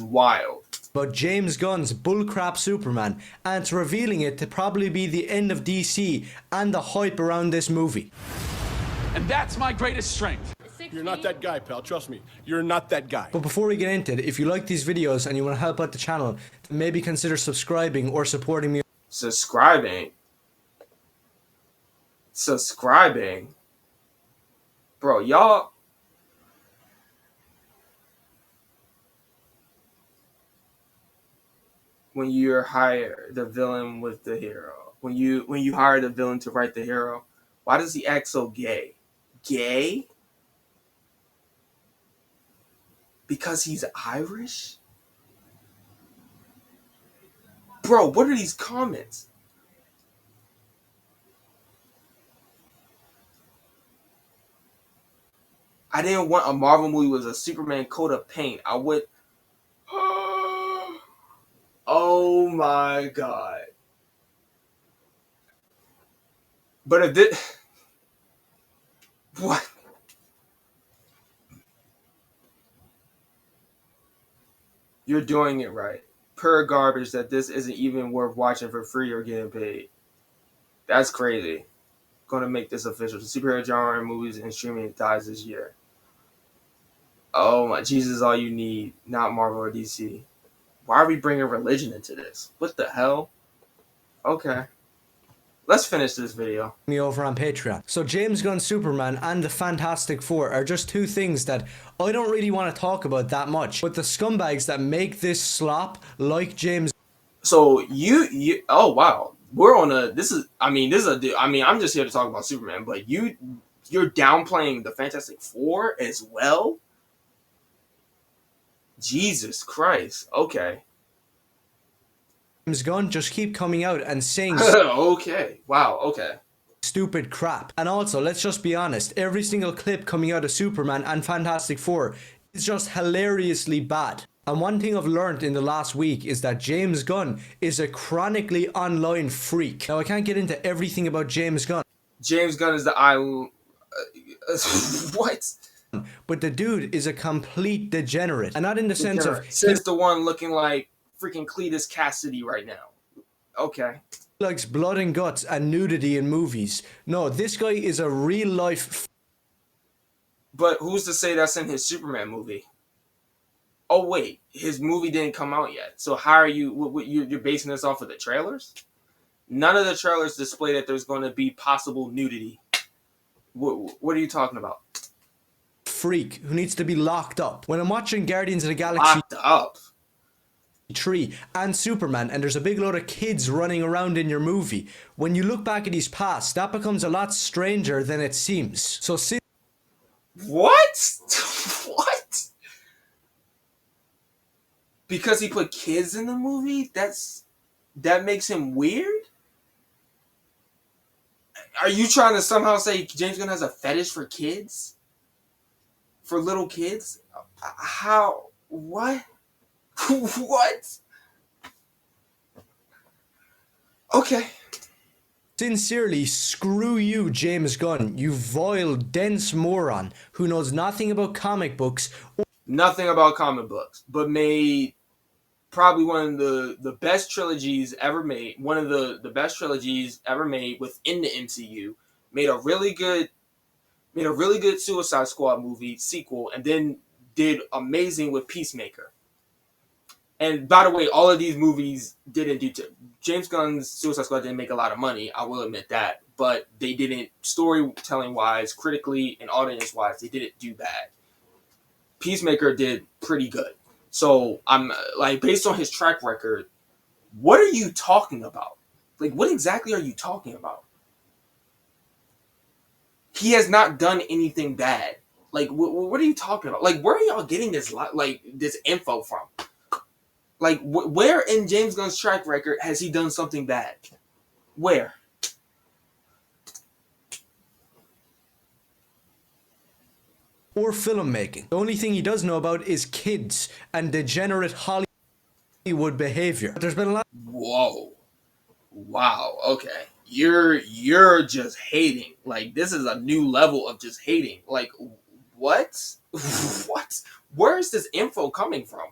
Speaker 2: wild.
Speaker 4: About James Gunn's bullcrap Superman, and it's revealing it to probably be the end of DC and the hype around this movie.
Speaker 5: And that's my greatest strength.
Speaker 6: You're not that guy, pal. Trust me. You're not that guy.
Speaker 4: But before we get into it, if you like these videos and you want to help out the channel, then maybe consider subscribing or supporting me.
Speaker 2: Subscribing? Bro, y'all... when you hire the villain with the hero, when you hire the villain to write the hero, why does he act so gay? Gay? Because he's Irish? Bro, what are these comments? I didn't want a Marvel movie with a Superman coat of paint. I would. Oh my god. But if this. What? You're doing it right. Pure garbage that this isn't even worth watching for free or getting paid. That's crazy. Gonna make this official. The superhero genre in movies and streaming dies this year. Oh my Jesus, all you need, not Marvel or DC. Why are we bringing religion into this? What the hell? Okay. Let's finish this video.
Speaker 4: Me over on Patreon. So James Gunn Superman and the Fantastic Four are just two things that I don't really want to talk about that much. But the scumbags that make this slop, like James.
Speaker 2: So you oh wow. We're on a I'm just here to talk about Superman, but you're downplaying the Fantastic Four as well? Jesus Christ. Okay.
Speaker 4: James Gunn just keep coming out and saying
Speaker 2: okay. Wow, okay.
Speaker 4: stupid crap. And also, let's just be honest, every single clip coming out of Superman and Fantastic Four is just hilariously bad. And one thing I've learned in the last week is that James Gunn is a chronically online freak. Now, I can't get into everything about James Gunn.
Speaker 2: James Gunn is the what?
Speaker 4: But the dude is a complete degenerate. And not in the sense of...
Speaker 2: Says the one looking like freaking Cletus Cassidy right now. Okay.
Speaker 4: He likes blood and guts and nudity in movies. No, this guy is a real life...
Speaker 2: But who's to say that's in his Superman movie? Oh wait, his movie didn't come out yet. So how are you're basing this off of the trailers? None of the trailers display that there's going to be possible nudity. What are you talking about?
Speaker 4: Freak who needs to be locked up. When I'm watching Guardians of the Galaxy...
Speaker 2: Locked up?
Speaker 4: 3 and Superman, and there's a big load of kids running around in your movie. When you look back at his past, that becomes a lot stranger than it seems. So
Speaker 2: what? What? Because he put kids in the movie? That makes him weird? Are you trying to somehow say James Gunn has a fetish for kids? For little kids? How? What? What? Okay.
Speaker 4: Sincerely, screw you, James Gunn, you vile, dense moron who knows nothing about comic books.
Speaker 2: Nothing about comic books, but made probably one of the best trilogies ever made. One of the best trilogies ever made within the MCU. Made a really good Suicide Squad movie sequel, and then did amazing with Peacemaker. And by the way, all of these movies didn't do James Gunn's Suicide Squad didn't make a lot of money. I will admit that, but they didn't, storytelling wise, critically, and audience wise, they didn't do bad. Peacemaker did pretty good. So I'm like, based on his track record, what are you talking about? Like, what exactly are you talking about? He has not done anything bad. Like, what are you talking about? Like, where are y'all getting this info from? Like, where in James Gunn's track record has he done something bad? Where?
Speaker 4: Or filmmaking. The only thing he does know about is kids and degenerate Hollywood behavior. There's been a lot...
Speaker 2: Whoa. Wow, okay. You're just hating. Like, this is a new level of just hating. Like, what? What? Where is this info coming from?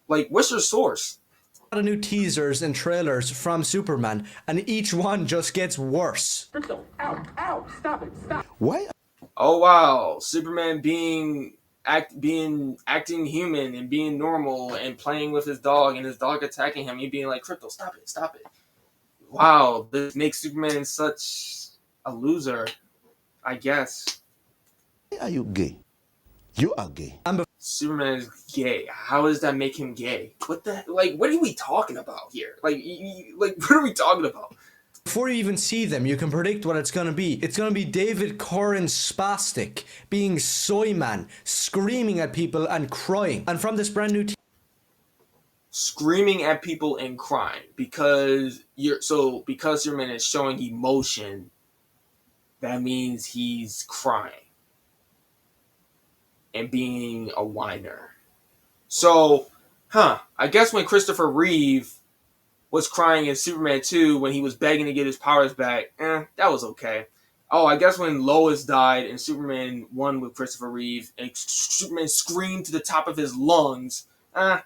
Speaker 2: Like, what's your source?
Speaker 4: A lot of new teasers and trailers from Superman, and each one just gets worse.
Speaker 5: Ow, stop it, stop.
Speaker 3: What?
Speaker 2: Oh wow, Superman acting human and being normal and playing with his dog and his dog attacking him. He being like, "Crypto, stop it." Wow, this makes Superman such a loser, I guess.
Speaker 7: Are you gay? You are gay.
Speaker 2: Superman is gay. How does that make him gay? What the like? What are we talking about here? Like, what are we talking about?
Speaker 4: Before you even see them, you can predict what it's going to be. It's going to be David Corrin spastic, being soy man, screaming at people and crying. And from this brand new
Speaker 2: screaming at people and crying because Superman is showing emotion, that means he's crying and being a whiner. So, I guess when Christopher Reeve was crying in Superman 2 when he was begging to get his powers back, that was okay. Oh, I guess when Lois died in Superman 1 with Christopher Reeve and Superman screamed to the top of his lungs, yeah,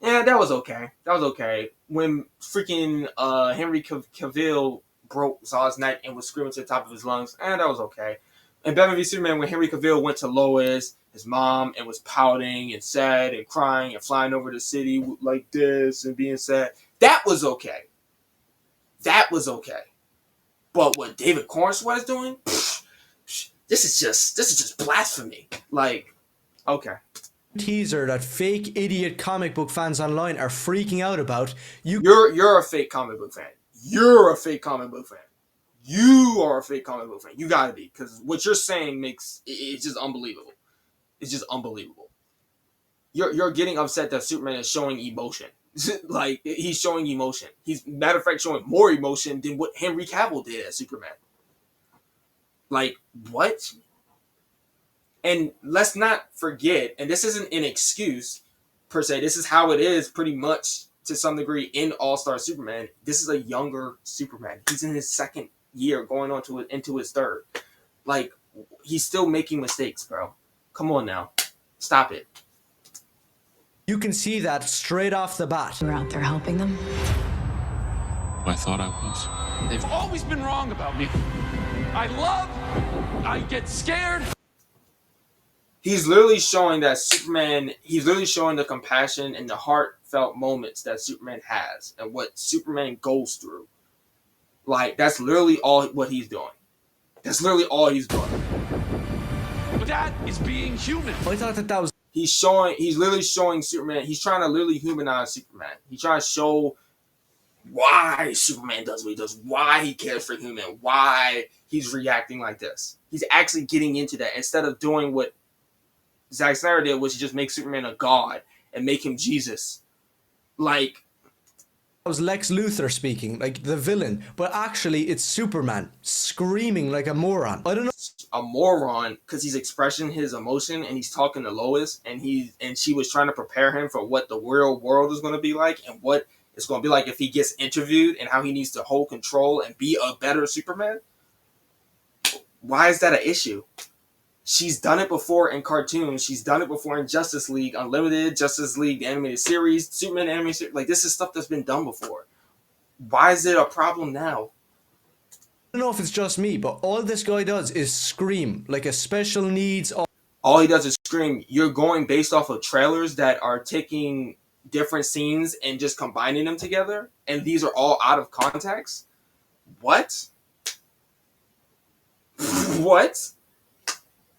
Speaker 2: that was okay. That was okay. When freaking Henry Cavill saw his night and was screaming to the top of his lungs, that was okay. And Batman v Superman, when Henry Cavill went to Lois, his mom, and was pouting and sad and crying and flying over the city like this and being sad, that was okay. That was okay. But what David Corn was doing, this is just blasphemy. Like, okay.
Speaker 4: teaser that fake idiot comic book fans online are freaking out about.
Speaker 2: You're a fake comic book fan. You're a fake comic book fan. You are a fake comic book fan. You gotta be, because what you're saying it's just unbelievable. It's just unbelievable. You're getting upset that Superman is showing emotion. Like, he's showing emotion. He's, matter of fact, showing more emotion than what Henry Cavill did as Superman. Like, what? And let's not forget, and this isn't an excuse per se, this is how it is pretty much to some degree in All-Star Superman. This is a younger Superman. He's in his second year, going on into his third. Like, he's still making mistakes, bro. Come on now. Stop it.
Speaker 4: You can see that straight off the bat.
Speaker 7: You're out there helping them?
Speaker 8: I thought I was.
Speaker 6: They've always been wrong about me. I get scared.
Speaker 2: He's literally showing that Superman, he's literally showing the compassion and the heartfelt moments that Superman has and what Superman goes through. Like, that's literally all what he's doing. That's literally all he's doing.
Speaker 6: But that is being human.
Speaker 4: I thought that was...
Speaker 2: He's literally showing Superman, he's trying to literally humanize Superman. He's trying to show why Superman does what he does, why he cares for human, why he's reacting like this. He's actually getting into that instead of doing what Zack Snyder did, which is just make Superman a god and make him Jesus. Like,
Speaker 4: that was Lex Luthor speaking, like the villain, but actually it's Superman screaming like a moron. I don't know.
Speaker 2: A moron because he's expressing his emotion and he's talking to Lois and she was trying to prepare him for what the real world is going to be like and what it's going to be like if he gets interviewed and how he needs to hold control and be a better Superman. Why is that an issue? She's done it before in cartoons. She's done it before in Justice League Unlimited, Justice League the animated series, Superman animated series. Like, this is stuff that's been done before. Why is it a problem now?
Speaker 4: I don't know if it's just me, but all this guy does is scream like a special needs.
Speaker 2: All he does is scream. You're going based off of trailers that are taking different scenes and just combining them together, and these are all out of context? What? What?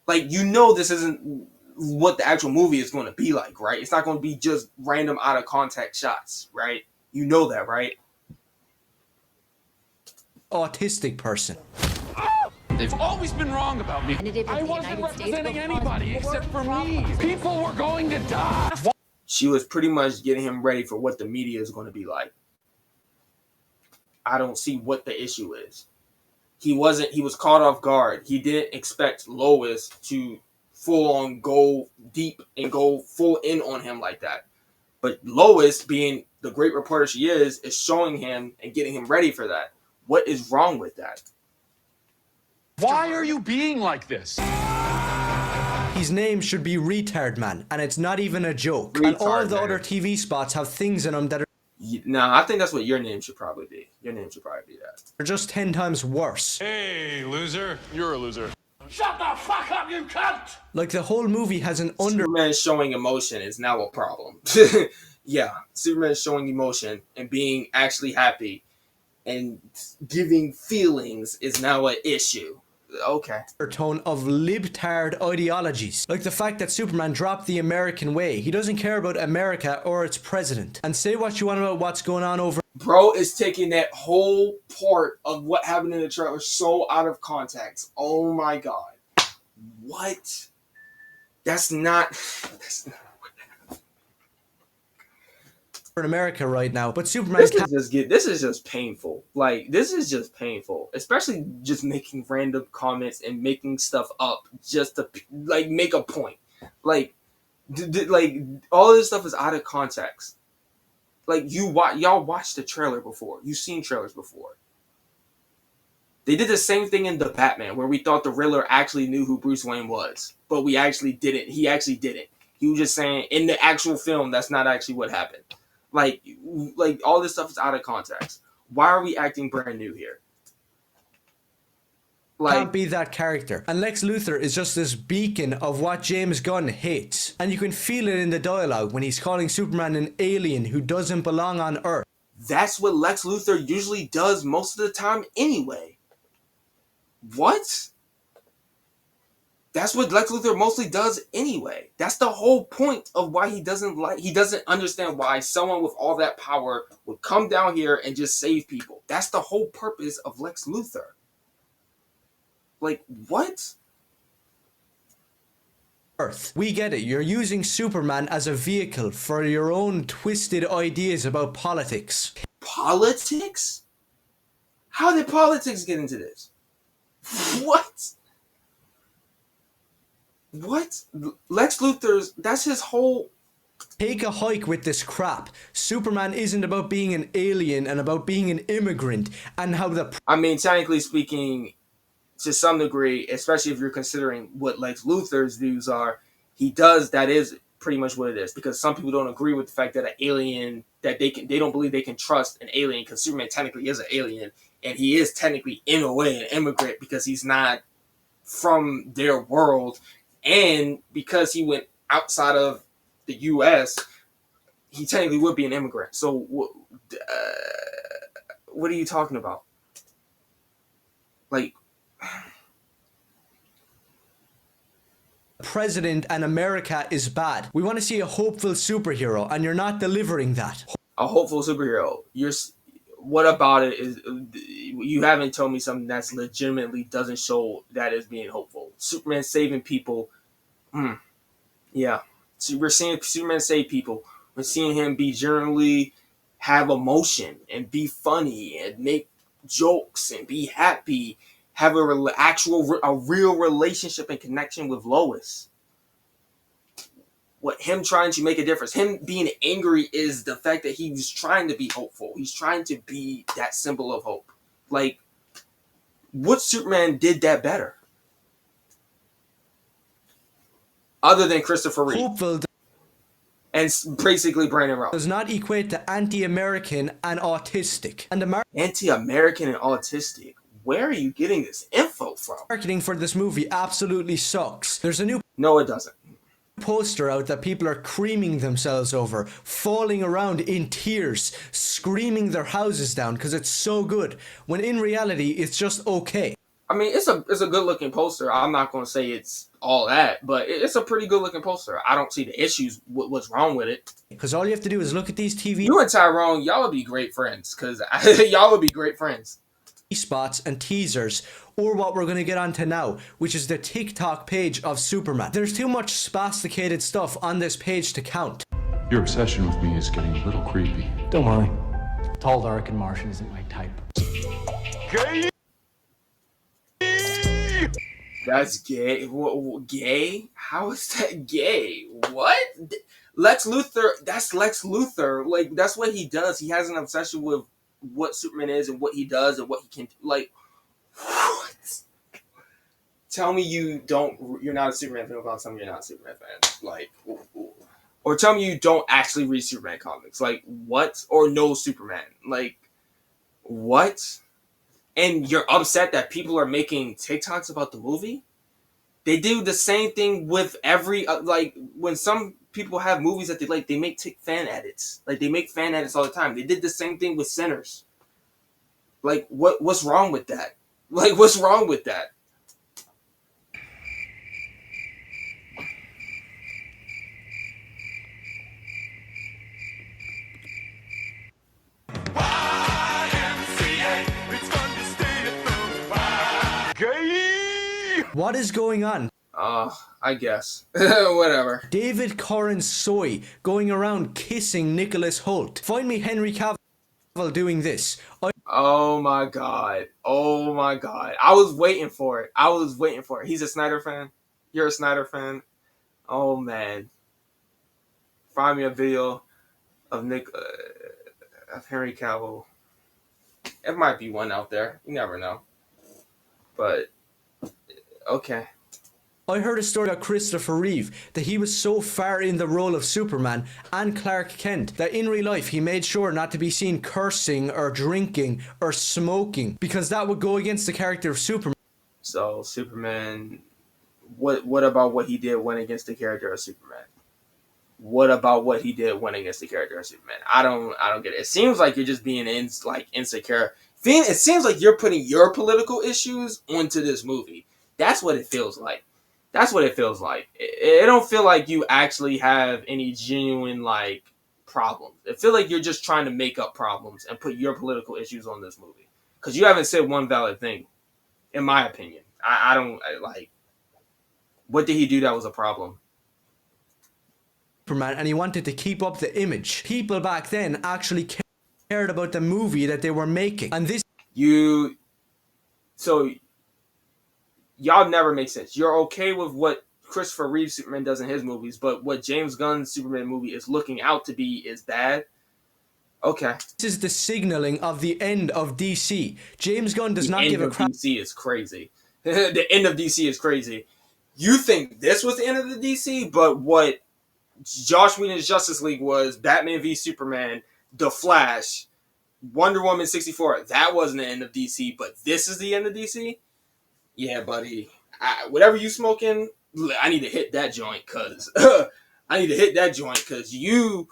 Speaker 2: Like, you know this isn't what the actual movie is going to be like, right? It's not going to be just random out of context shots, right? You know that, right?
Speaker 4: Autistic person.
Speaker 6: They've always been wrong about me. I wasn't representing anybody except for me. People were going to die.
Speaker 2: She was pretty much getting him ready for what the media is going to be like. I don't see what the issue is. He was caught off guard. He didn't expect Lois to full on go deep and go full in on him like that. But Lois, being the great reporter she is showing him and getting him ready for that. What is wrong with that?
Speaker 6: Why are you being like this?
Speaker 4: His name should be Retard Man, and it's not even a joke.
Speaker 2: Retard
Speaker 4: and all the
Speaker 2: Man.
Speaker 4: other TV spots have things in them that
Speaker 2: No, I think that's what your name should probably be. Your name should probably be that.
Speaker 4: are just 10 times worse.
Speaker 8: Hey, loser. You're a loser.
Speaker 5: Shut the fuck up, you cunt!
Speaker 4: Like, the whole movie has an
Speaker 2: Superman showing emotion is now a problem. Yeah, Superman showing emotion and being actually happy and giving feelings is now an issue. Okay.
Speaker 4: tone of libtard ideologies, like the fact that Superman dropped the American way. He doesn't care about America or its president. And say what you want about what's going on over.
Speaker 2: Bro is taking that whole part of what happened in the trailer so out of context. Oh my god. What? That's not
Speaker 4: in America right now, but Superman
Speaker 2: this is just painful. Like, this is just painful, especially just making random comments and making stuff up just to like make a point. Like, like all this stuff is out of context. Like, y'all watched the trailer before. You've seen trailers before. They did the same thing in The Batman, where we thought the Riddler actually knew who Bruce Wayne was, but we actually didn't. He actually didn't. He was just saying in the actual film that's not actually what happened. Like all this stuff is out of context. Why are we acting brand new here? Like,
Speaker 4: can't be that character. And Lex Luthor is just this beacon of what James Gunn hates. And you can feel it in the dialogue when he's calling Superman an alien who doesn't belong on Earth.
Speaker 2: That's what Lex Luthor usually does most of the time anyway. What? That's what Lex Luthor mostly does anyway. That's the whole point of why he doesn't understand why someone with all that power would come down here and just save people. That's the whole purpose of Lex Luthor. Like, what?
Speaker 4: Earth. We get it. You're using Superman as a vehicle for your own twisted ideas about politics.
Speaker 2: Politics? How did politics get into this? What? What? Lex Luthor's, that's his whole...
Speaker 4: Take a hike with this crap. Superman isn't about being an alien and about being an immigrant and how the...
Speaker 2: I mean, technically speaking, to some degree, especially if you're considering what Lex Luthor's views are, that is pretty much what it is. Because some people don't agree with the fact that an alien, that they don't believe they can trust an alien, because Superman technically is an alien, and he is technically, in a way, an immigrant because he's not from their world. And because he went outside of the U.S., he technically would be an immigrant. So, what are you talking about? Like,
Speaker 4: president and America is bad. We want to see a hopeful superhero, and you're not delivering that.
Speaker 2: A hopeful superhero. What about it is you haven't told me something that's legitimately doesn't show that as being hopeful. Superman saving people. Yeah. So we're seeing Superman save people. We're seeing him be generally have emotion and be funny and make jokes and be happy. Have a real relationship and connection with Lois. What him trying to make a difference, him being angry is the fact that he's trying to be hopeful. He's trying to be that symbol of hope. Like, what Superman did that better? Other than Christopher Reeve.
Speaker 4: Hopeful
Speaker 2: And basically Brandon Routh.
Speaker 4: does not equate to anti-American and autistic. And the
Speaker 2: Anti-American and autistic. Where are you getting this info from?
Speaker 4: marketing for this movie absolutely sucks. There's a new
Speaker 2: No, it doesn't.
Speaker 4: poster out that people are creaming themselves over, falling around in tears, screaming their houses down because it's so good, when in reality it's just okay.
Speaker 2: I mean, it's a good looking poster. I'm not going to say it's all that, but it's a pretty good looking poster. I don't see the issues. What's wrong with it?
Speaker 4: Because all you have to do is look at these TV
Speaker 2: You and Tyrone, y'all would be great friends, because y'all would be great friends.
Speaker 4: spots and teasers, or what we're going to get onto now, which is the TikTok page of Superman. There's too much spasticated stuff on this page to count.
Speaker 8: Your obsession with me is getting a little creepy.
Speaker 7: Don't worry. Tall, dark, and Martian isn't my type.
Speaker 2: That's gay. Gay? How is that gay? What? Lex Luthor, that's Lex Luthor. Like, that's what he does. He has an obsession with what Superman is and what he does and what he can, like, what? Tell me you're not a Superman fan without telling me you're not a Superman fan. Like, or tell me you don't actually read Superman comics. Like, what? Or know Superman. Like, what? And you're upset that people are making TikToks about the movie? They do the same thing with every, like, when some people have movies that they like, they make fan edits. Like, they make fan edits all the time. They did the same thing with Sinners. Like, what's wrong with that? Like, what's wrong with that?
Speaker 4: What is going on?
Speaker 2: I guess. Whatever.
Speaker 4: David Corran Soy going around kissing Nicholas Hoult. Find me Henry Cavill doing this.
Speaker 2: Oh my god. Oh my god. I was waiting for it. He's a Snyder fan. You're a Snyder fan. Oh man. Find me a video of of Henry Cavill. It might be one out there. You never know. But okay.
Speaker 4: I heard a story about Christopher Reeve that he was so far in the role of Superman and Clark Kent that in real life he made sure not to be seen cursing or drinking or smoking because that would go against the character of Superman.
Speaker 2: So Superman, what about what he did went against the character of Superman? What about what he did went against the character of Superman? I don't get it. It seems like you're just being insecure. It seems like you're putting your political issues onto this movie. That's what it feels like. It don't feel like you actually have any genuine problems. It feels like you're just trying to make up problems and put your political issues on this movie. Because you haven't said one valid thing, in my opinion. What did he do that was a problem?
Speaker 4: Superman, and he wanted to keep up the image. People back then actually cared about the movie that they were making. And this...
Speaker 2: Y'all never make sense. You're okay with what Christopher Reeve Superman does in his movies, but what James Gunn's Superman movie is looking out to be is bad? Okay.
Speaker 4: This is the signaling of the end of DC. James Gunn does not give a crap.
Speaker 2: DC is crazy. The end of DC is crazy. You think this was the end of the DC, but what Josh Whedon's Justice League was Batman v Superman, The Flash, Wonder Woman 64. That wasn't the end of DC, but this is the end of DC? Yeah, buddy. Whatever you smoking, I need to hit that joint because you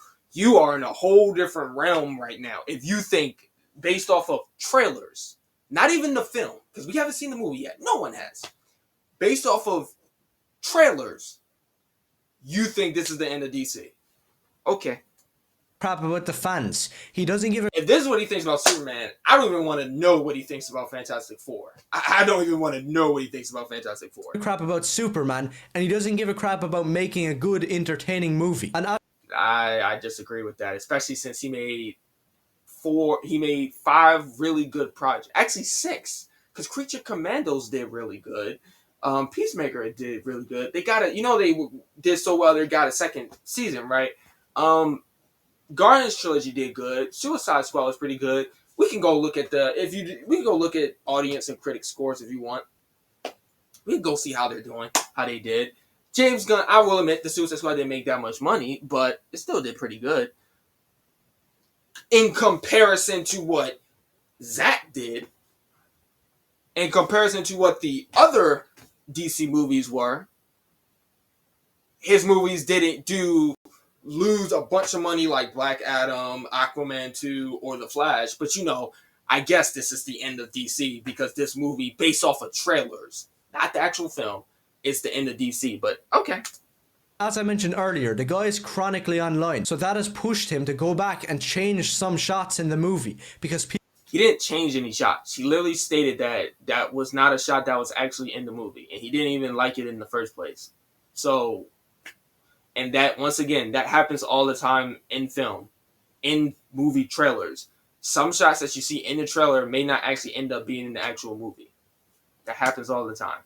Speaker 2: are in a whole different realm right now. If you think based off of trailers, not even the film, because we haven't seen the movie yet. No one has. Based off of trailers, you think this is the end of DC. Okay.
Speaker 4: Crap about the fans. He doesn't give a...
Speaker 2: If this is what he thinks about Superman, I don't even want to know what he thinks about Fantastic Four. I don't even want to know what he thinks about Fantastic Four.
Speaker 4: Crap about Superman, and he doesn't give a crap about making a good, entertaining movie. And
Speaker 2: I disagree with that, especially since he made 5 really good projects. Actually 6, because Creature Commandos did really good. Peacemaker did really good. They did so well they got a second season, right? Guardians trilogy did good. Suicide Squad was pretty good. We can go look at audience and critic scores if you want. We can go see how they're doing, how they did. James Gunn, I will admit, the Suicide Squad didn't make that much money, but it still did pretty good. In comparison to what Zack did, in comparison to what the other DC movies were, his movies didn't lose a bunch of money like Black Adam, Aquaman 2, or The Flash. But I guess this is the end of DC because this movie, based off of trailers, not the actual film, it's the end of DC. But okay.
Speaker 4: As I mentioned earlier, the guy is chronically online, so that has pushed him to go back and change some shots in the movie because
Speaker 2: he didn't change any shots. He literally stated that was not a shot that was actually in the movie, and he didn't even like it in the first place. So, and that, once again, that happens all the time in film, in movie trailers. Some shots that you see in the trailer may not actually end up being in the actual movie. That happens all the time.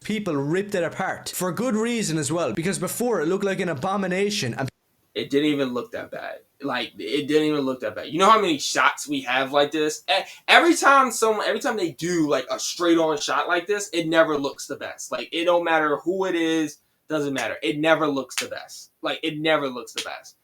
Speaker 4: People ripped it apart for good reason as well, because before it looked like an abomination and
Speaker 2: it didn't even look that bad. It didn't even look that bad. You know how many shots we have like this? Every time they do a straight on shot like this, it never looks the best. It don't matter who it is, doesn't matter. It never looks the best. It never looks the best.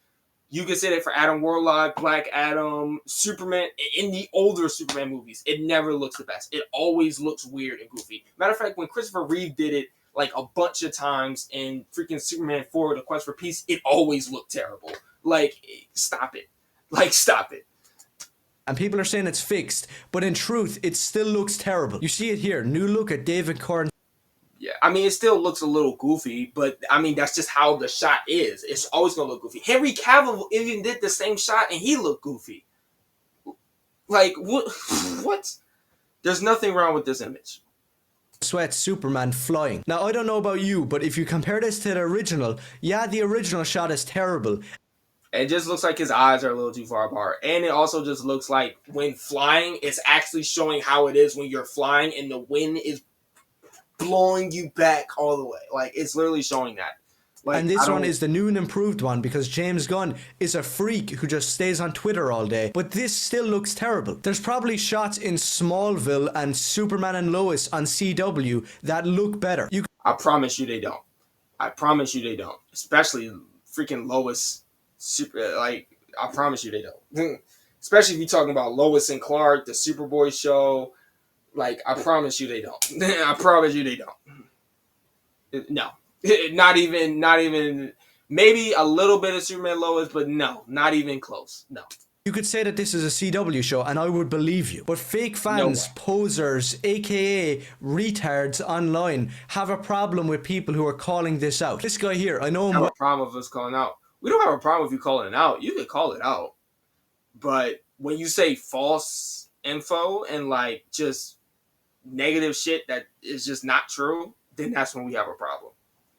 Speaker 2: You can say that for Adam Warlock, Black Adam, Superman. In the older Superman movies, it never looks the best. It always looks weird and goofy. Matter of fact, when Christopher Reeve did it a bunch of times in freaking Superman 4, The Quest for Peace, it always looked terrible. Stop it. Stop it.
Speaker 4: And people are saying it's fixed, but in truth, it still looks terrible. You see it here. New look at David Corran.
Speaker 2: Yeah, it still looks a little goofy, but that's just how the shot is. It's always gonna look goofy. Henry Cavill even did the same shot, and he looked goofy. What? There's nothing wrong with this image.
Speaker 4: sweat Superman flying. Now, I don't know about you, but if you compare this to the original, yeah, the original shot is terrible.
Speaker 2: It just looks like his eyes are a little too far apart. And it also just looks like when flying, it's actually showing how it is when you're flying and the wind is blowing you back all the way. Like, it's literally showing that. Like,
Speaker 4: and this one is the new and improved one because James Gunn is a freak who just stays on Twitter all day. But this still looks terrible. There's probably shots in Smallville and Superman and Lois on CW that look better.
Speaker 2: I promise you they don't. I promise you they don't. Especially freaking Lois. I promise you they don't. Especially if you're talking about Lois and Clark, the Superboy show. Like, I promise you they don't. I promise you they don't. No. Not even, maybe a little bit of Superman Lois, but no, not even close. No.
Speaker 4: You could say that this is a CW show and I would believe you. But fake fans, posers, aka retards online have a problem with people who are calling this out. This guy here, I know him.
Speaker 2: I have a problem with us calling out. We don't have a problem with you calling it out. You can call it out. But when you say false info and like just negative shit that is just not true, then that's when we have a problem.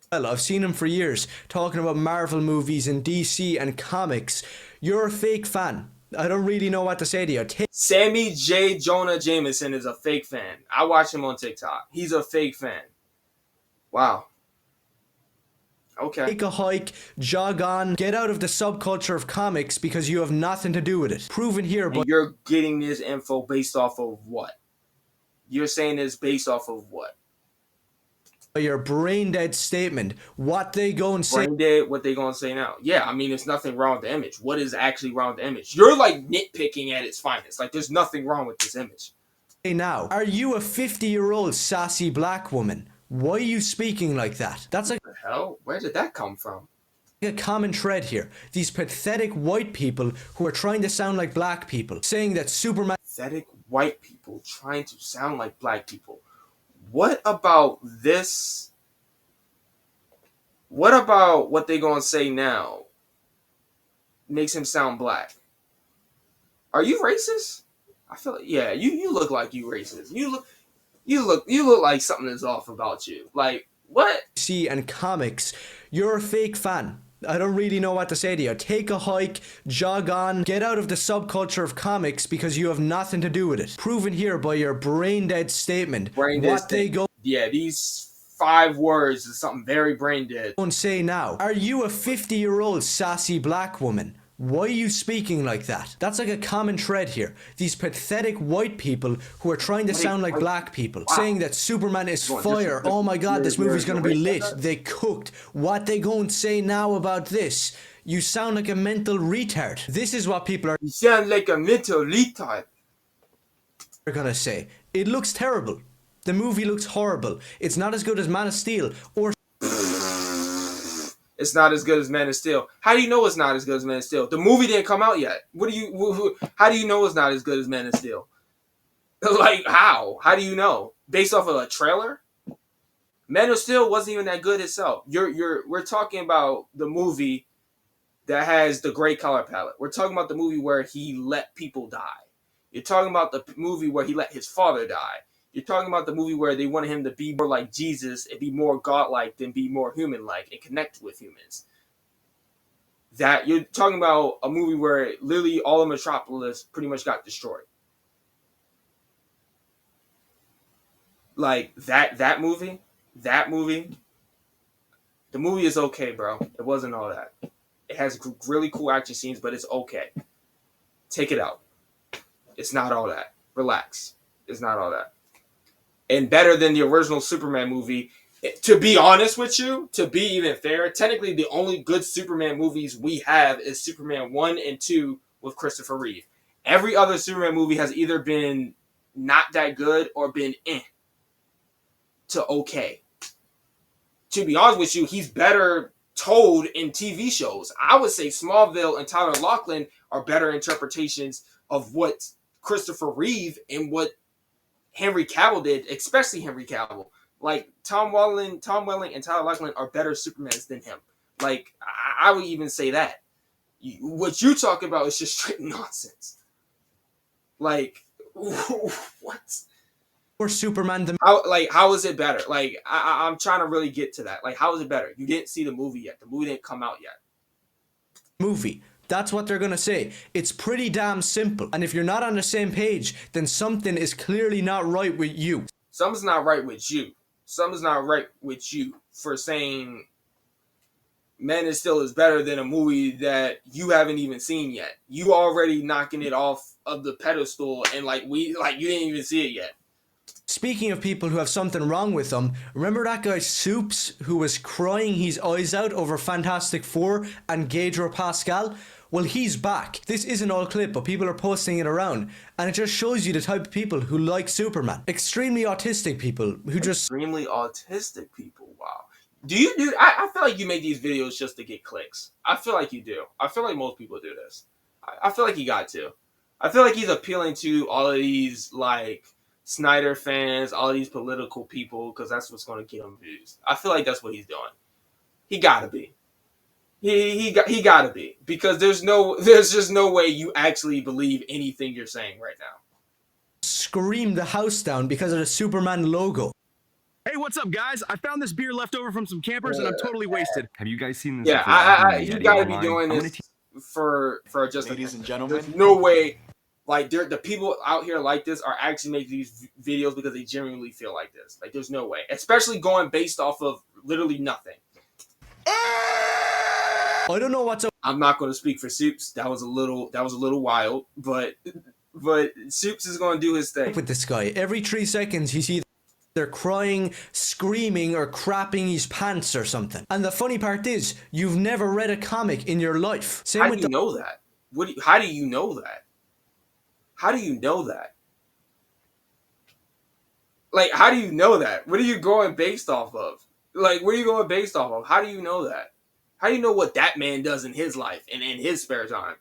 Speaker 4: Well, I've seen him for years talking about Marvel movies and DC and comics. You're a fake fan. I don't really know what to say to you.
Speaker 2: Sammy J. Jonah Jameson is a fake fan. I watch him on TikTok. He's a fake fan. Wow. Okay.
Speaker 4: Take a hike, jog on, get out of the subculture of comics because you have nothing to do with it. Proven here, but
Speaker 2: you're getting this info based off of what? You're saying this based off of what?
Speaker 4: Your brain dead statement. What they go and say.
Speaker 2: Brain dead, what they gonna say now? Yeah, I mean, there's nothing wrong with the image. What is actually wrong with the image? You're like nitpicking at its finest. Like, there's nothing wrong with this image.
Speaker 4: Hey, now, are you a 50-year-old sassy black woman? Why are you speaking like that? That's like,
Speaker 2: what the hell? Where did that come from?
Speaker 4: A common thread here. These pathetic white people who are trying to sound like black people, saying that Superman.
Speaker 2: Pathetic white people trying to sound like black people. What about this? What about what they gonna say now makes him sound black? Are you racist? I feel like, yeah, you look like you racist. You look like something is off about you. Like, what?
Speaker 4: See, and comics, you're a fake fan. I don't really know what to say to you. Take a hike, jog on, get out of the subculture of comics because you have nothing to do with it. Proven here by your brain dead statement.
Speaker 2: Brain dead statement. Yeah, these 5 words is something very brain dead.
Speaker 4: Don't say now. Are you a 50-year-old sassy black woman? Why are you speaking like that? That's like a common thread here. These pathetic white people who are trying to sound like black people. Wow. Saying that Superman is fire. Oh my god, this movie's gonna be lit. They cooked. What they go and say now about this? You sound like a mental retard. This is what people are.
Speaker 2: You sound like a mental retard.
Speaker 4: They're gonna say. It looks terrible. The movie looks horrible. It's not as good as Man of Steel or.
Speaker 2: It's not as good as Man of Steel. How do you know it's not as good as Man of Steel? The movie didn't come out yet. How do you know it's not as good as Man of Steel? Like, how? How do you know? Based off of a trailer? Man of Steel wasn't even that good itself. We're talking about the movie that has the gray color palette. We're talking about the movie where he let people die. You're talking about the movie where he let his father die. You're talking about the movie where they wanted him to be more like Jesus and be more godlike than be more human-like and connect with humans. That you're talking about a movie where literally all of Metropolis pretty much got destroyed. Like that movie, the movie is okay, bro. It wasn't all that. It has really cool action scenes, but it's okay. Take it out. It's not all that. Relax. It's not all that. And better than the original Superman movie. To be honest with you, to be even fair, technically the only good Superman movies we have is Superman 1 and 2 with Christopher Reeve. Every other Superman movie has either been not that good or been to okay. To be honest with you, he's better told in TV shows. I would say Smallville and Tyler Loughlin are better interpretations of what Christopher Reeve and what Henry Cavill did, especially Henry Cavill. Like, Tom Welling and Tyler Loughlin are better Supermans than him. Like, I would even say that. What you talk about is just straight nonsense. Like, what?
Speaker 4: Superman the
Speaker 2: How is it better? Like, I'm trying to really get to that. Like, how is it better? You didn't see the movie yet. The movie didn't come out yet.
Speaker 4: movie. That's what they're gonna say. It's pretty damn simple. And if you're not on the same page, then something is clearly not right with you.
Speaker 2: Something's not right with you. Something's not right with you for saying Man of Steel is better than a movie that you haven't even seen yet. You already knocking it off of the pedestal, and you didn't even see it yet.
Speaker 4: Speaking of people who have something wrong with them, remember that guy Soups who was crying his eyes out over Fantastic Four and Pedro Pascal? Well, he's back. This isn't all clip, but people are posting it around, and it just shows you the type of people who like Superman. Extremely autistic people who just...
Speaker 2: Extremely autistic people, wow. I feel like you make these videos just to get clicks. I feel like you do. I feel like most people do this. I feel like you got to. I feel like he's appealing to all of these, like, Snyder fans, all these political people, because that's what's going to get him views. I feel like that's what he's doing. He gotta be. He gotta be, because there's just no way you actually believe anything you're saying right now.
Speaker 4: Scream the house down because of the Superman logo.
Speaker 9: Hey, what's up, guys? I found this beer left over from some campers, and I'm totally wasted. Have you guys seen this?
Speaker 2: Yeah, you gotta be doing this for just
Speaker 10: ladies and gentlemen.
Speaker 2: There's no way. Like, the people out here like this are actually making these videos because they genuinely feel like this. Like, there's no way. Especially going based off of literally nothing.
Speaker 4: I don't know what's up.
Speaker 2: I'm not going to speak for Soups. That was a little wild, but Soups is going to do his thing.
Speaker 4: With this guy, every 3 seconds you see they're crying, screaming, or crapping his pants or something. And the funny part is, you've never read a comic in your life.
Speaker 2: How do you know that? How do you know that? How do you know that? Like, how do you know that? What are you going based off of? Like, what are you going based off of? How do you know that? How do you know what that man does in his life and in his spare time?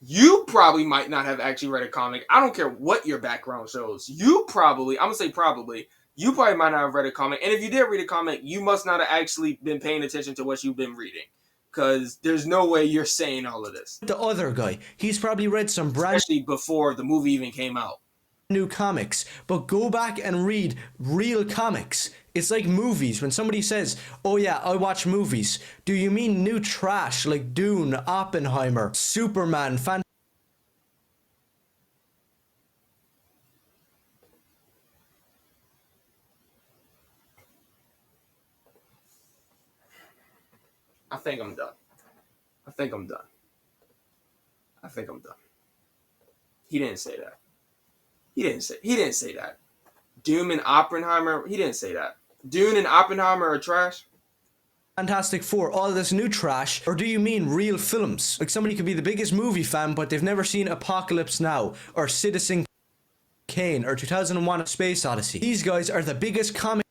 Speaker 2: You probably might not have actually read a comic. I don't care what your background shows. I'm going to say probably, you probably might not have read a comic. And if you did read a comic, you must not have actually been paying attention to what you've been reading. Because there's no way you're saying all of this.
Speaker 4: The other guy, he's probably read some brand...
Speaker 2: Especially before the movie even came out.
Speaker 4: ...new comics. But go back and read real comics. It's like movies. When somebody says, oh yeah, I watch movies, do you mean new trash like Dune, Oppenheimer, Superman,
Speaker 2: I think I'm done. He didn't say that. He didn't say that. Doom and Oppenheimer, he didn't say that. Dune and Oppenheimer are trash?
Speaker 4: Fantastic Four, all this new trash? Or do you mean real films? Like, somebody could be the biggest movie fan, but they've never seen Apocalypse Now, or Citizen Kane, or 2001: A Space Odyssey. These guys are the biggest comic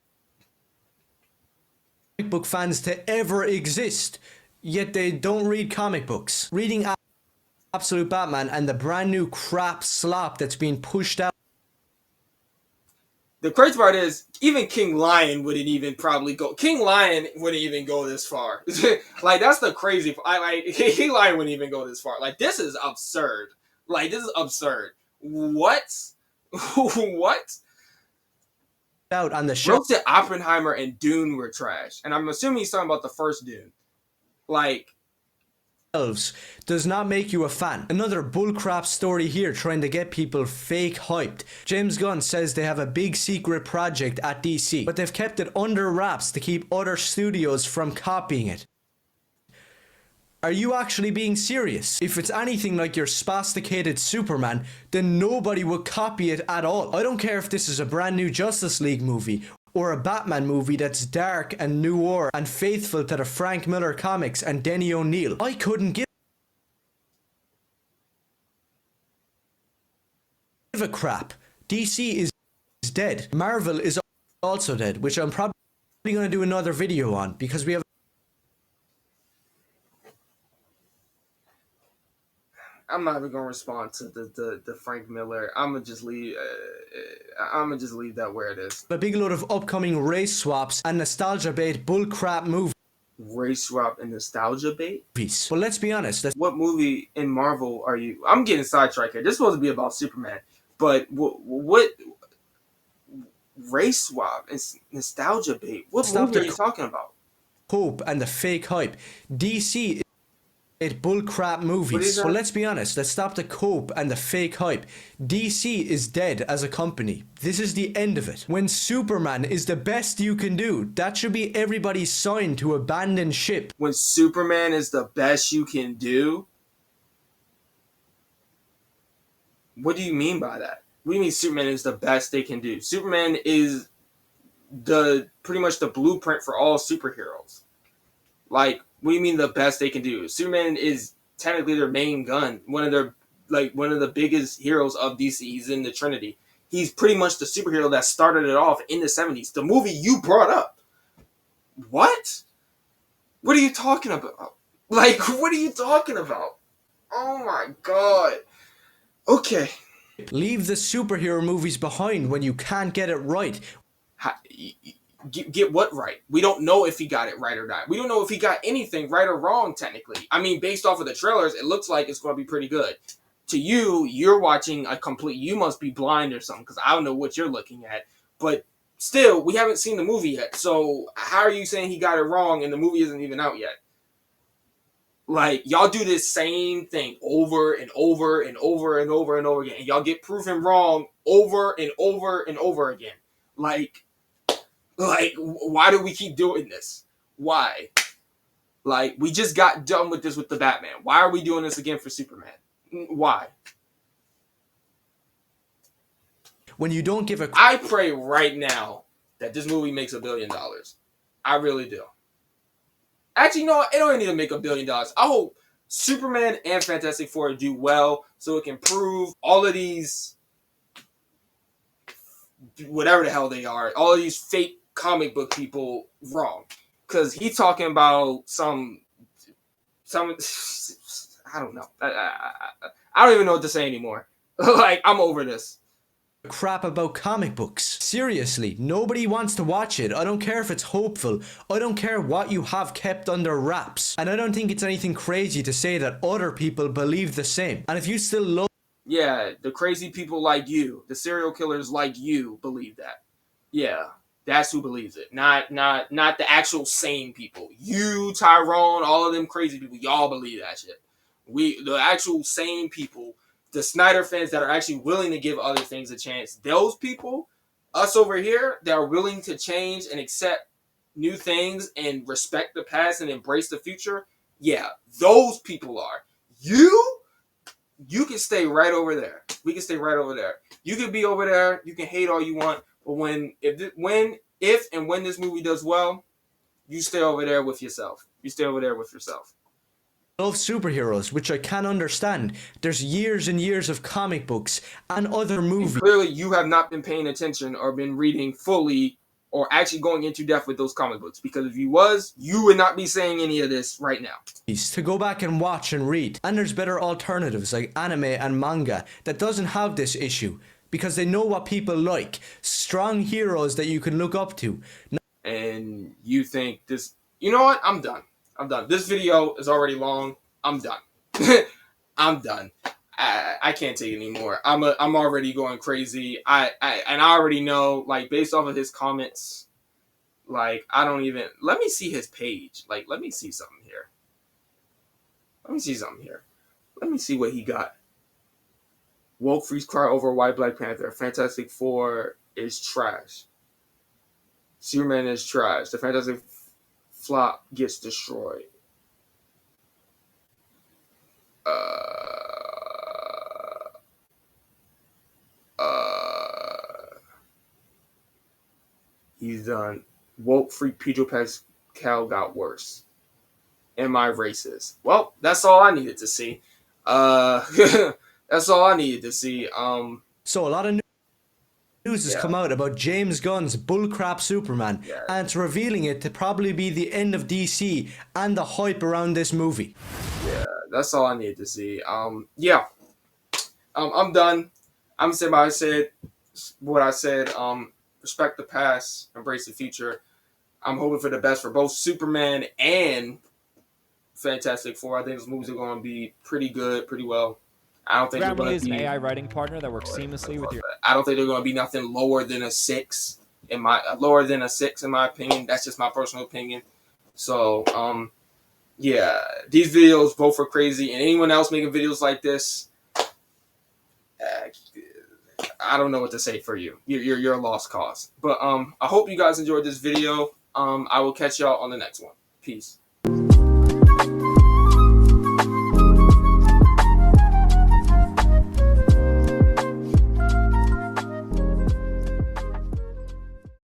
Speaker 4: book fans to ever exist, yet they don't read comic books. Reading Absolute Batman and the brand new crap slop that's being pushed out.
Speaker 2: The crazy part is, even King Lion wouldn't even go this far. Like, that's the crazy part. King Lion wouldn't even go this far. Like, this is absurd. What? What?
Speaker 4: Out on the show.
Speaker 2: Bro said Oppenheimer and Dune were trash. And I'm assuming he's talking about the first Dune. Like,
Speaker 4: does not make you a fan. Another bullcrap story here trying to get people fake hyped. James Gunn says they have a big secret project at DC, but they've kept it under wraps to keep other studios from copying it. Are you actually being serious? If it's anything like your spasticated Superman, then nobody would copy it at all. I don't care if this is a brand new Justice League movie, or a Batman movie that's dark and noir and faithful to the Frank Miller comics and Denny O'Neil. I couldn't give a crap. DC is dead. Marvel is also dead, which I'm probably going to do another video on, because we have...
Speaker 2: I'm not even gonna respond to the Frank Miller. I'm gonna just leave that where it is.
Speaker 4: A big load of upcoming race swaps and nostalgia bait bullcrap movies.
Speaker 2: Race swap and nostalgia bait?
Speaker 4: But let's be honest.
Speaker 2: What movie in Marvel are you? I'm getting sidetracked here. This is supposed to be about Superman, but what race swap and nostalgia bait? What movie are you talking about?
Speaker 4: Hope and the fake hype. DC is bullcrap movies. So let's be honest. Let's stop the cope and the fake hype. DC is dead as a company. This is the end of it. When Superman is the best you can do, that should be everybody's sign to abandon ship.
Speaker 2: When Superman is the best you can do? What do you mean by that? What do you mean Superman is the best they can do? Superman is pretty much the blueprint for all superheroes. Like, what do you mean the best they can do? Superman is technically their main gun, one of the biggest heroes of DC. He's in the Trinity. He's pretty much the superhero that started it off in the 70s. The movie you brought up. What? What are you talking about? Like, what are you talking about? Oh my god. Okay.
Speaker 4: Leave the superhero movies behind when you can't get it right.
Speaker 2: Get what right? We don't know if he got it right or not. We don't know if he got anything right or wrong, technically. I mean, based off of the trailers, it looks like it's going to be pretty good. To you, you're watching a complete... You must be blind or something, because I don't know what you're looking at. But still, we haven't seen the movie yet. So how are you saying he got it wrong and the movie isn't even out yet? Like, y'all do this same thing over and over and over and over and over again. And y'all get proven wrong over and over and over again. Like, why do we keep doing this? Why? Like, we just got done with this with the Batman. Why are we doing this again for Superman? Why?
Speaker 4: When you don't give a...
Speaker 2: I pray right now that this movie makes $1 billion. I really do. Actually, no, it don't even need to make $1 billion. I hope Superman and Fantastic Four do well so it can prove all of these, whatever the hell they are, all of these fake comic book people wrong. Because he's talking about some, I don't know. I don't even know what to say anymore. Like, I'm over this.
Speaker 4: Crap about comic books. Seriously, nobody wants to watch it. I don't care if it's hopeful. I don't care what you have kept under wraps. And I don't think it's anything crazy to say that other people believe the same. And if you still love...
Speaker 2: Yeah, the crazy people like you, the serial killers like you believe that. Yeah, that's who believes it. Not the actual sane people. You, Tyrone, all of them crazy people, y'all believe that shit. The actual sane people, the Snyder fans that are actually willing to give other things a chance, those people, us over here, that are willing to change and accept new things and respect the past and embrace the future, yeah, those people are. You can stay right over there. We can stay right over there. You can be over there. You can hate all you want, but if and when this movie does well, you stay over there with yourself. You stay over there with yourself.
Speaker 4: Love superheroes, which I can understand. There's years and years of comic books and other movies.
Speaker 2: And clearly, you have not been paying attention or been reading fully or actually going into depth with those comic books. Because if you was, you would not be saying any of this right now.
Speaker 4: To go back and watch and read. And there's better alternatives like anime and manga that doesn't have this issue. Because they know what people like. Strong heroes that you can look up to.
Speaker 2: And you think this... You know what? I'm done. This video is already long. I'm done. I'm done. I can't take it anymore. I'm already going crazy. I already know, like, based off of his comments, like, I don't even... Let me see his page. Like, let me see something here. Let me see what he got. Woke freeze cry over White Black Panther. Fantastic Four is trash. Superman is trash. The Fantastic Flop gets destroyed. He's done. Woke freak Pedro Pascal got worse. Am I racist? Well, that's all I needed to see. That's all I needed to see.
Speaker 4: So a lot of news has come out about James Gunn's bullcrap Superman, and it's revealing it to probably be the end of DC and the hype around this movie.
Speaker 2: Yeah, that's all I needed to see. I'm done. I'm saying what I said. Respect the past, embrace the future. I'm hoping for the best for both Superman and Fantastic Four. I think those movies are going to be pretty good, pretty well. I don't think they're going to be
Speaker 10: an AI writing partner that works seamlessly with your.
Speaker 2: I don't think they're going to be nothing lower than a 6 in my opinion. That's just my personal opinion. So, yeah, these videos both are crazy, and anyone else making videos like this, I don't know what to say for you. You're a lost cause. But I hope you guys enjoyed this video. I will catch y'all on the next one. Peace.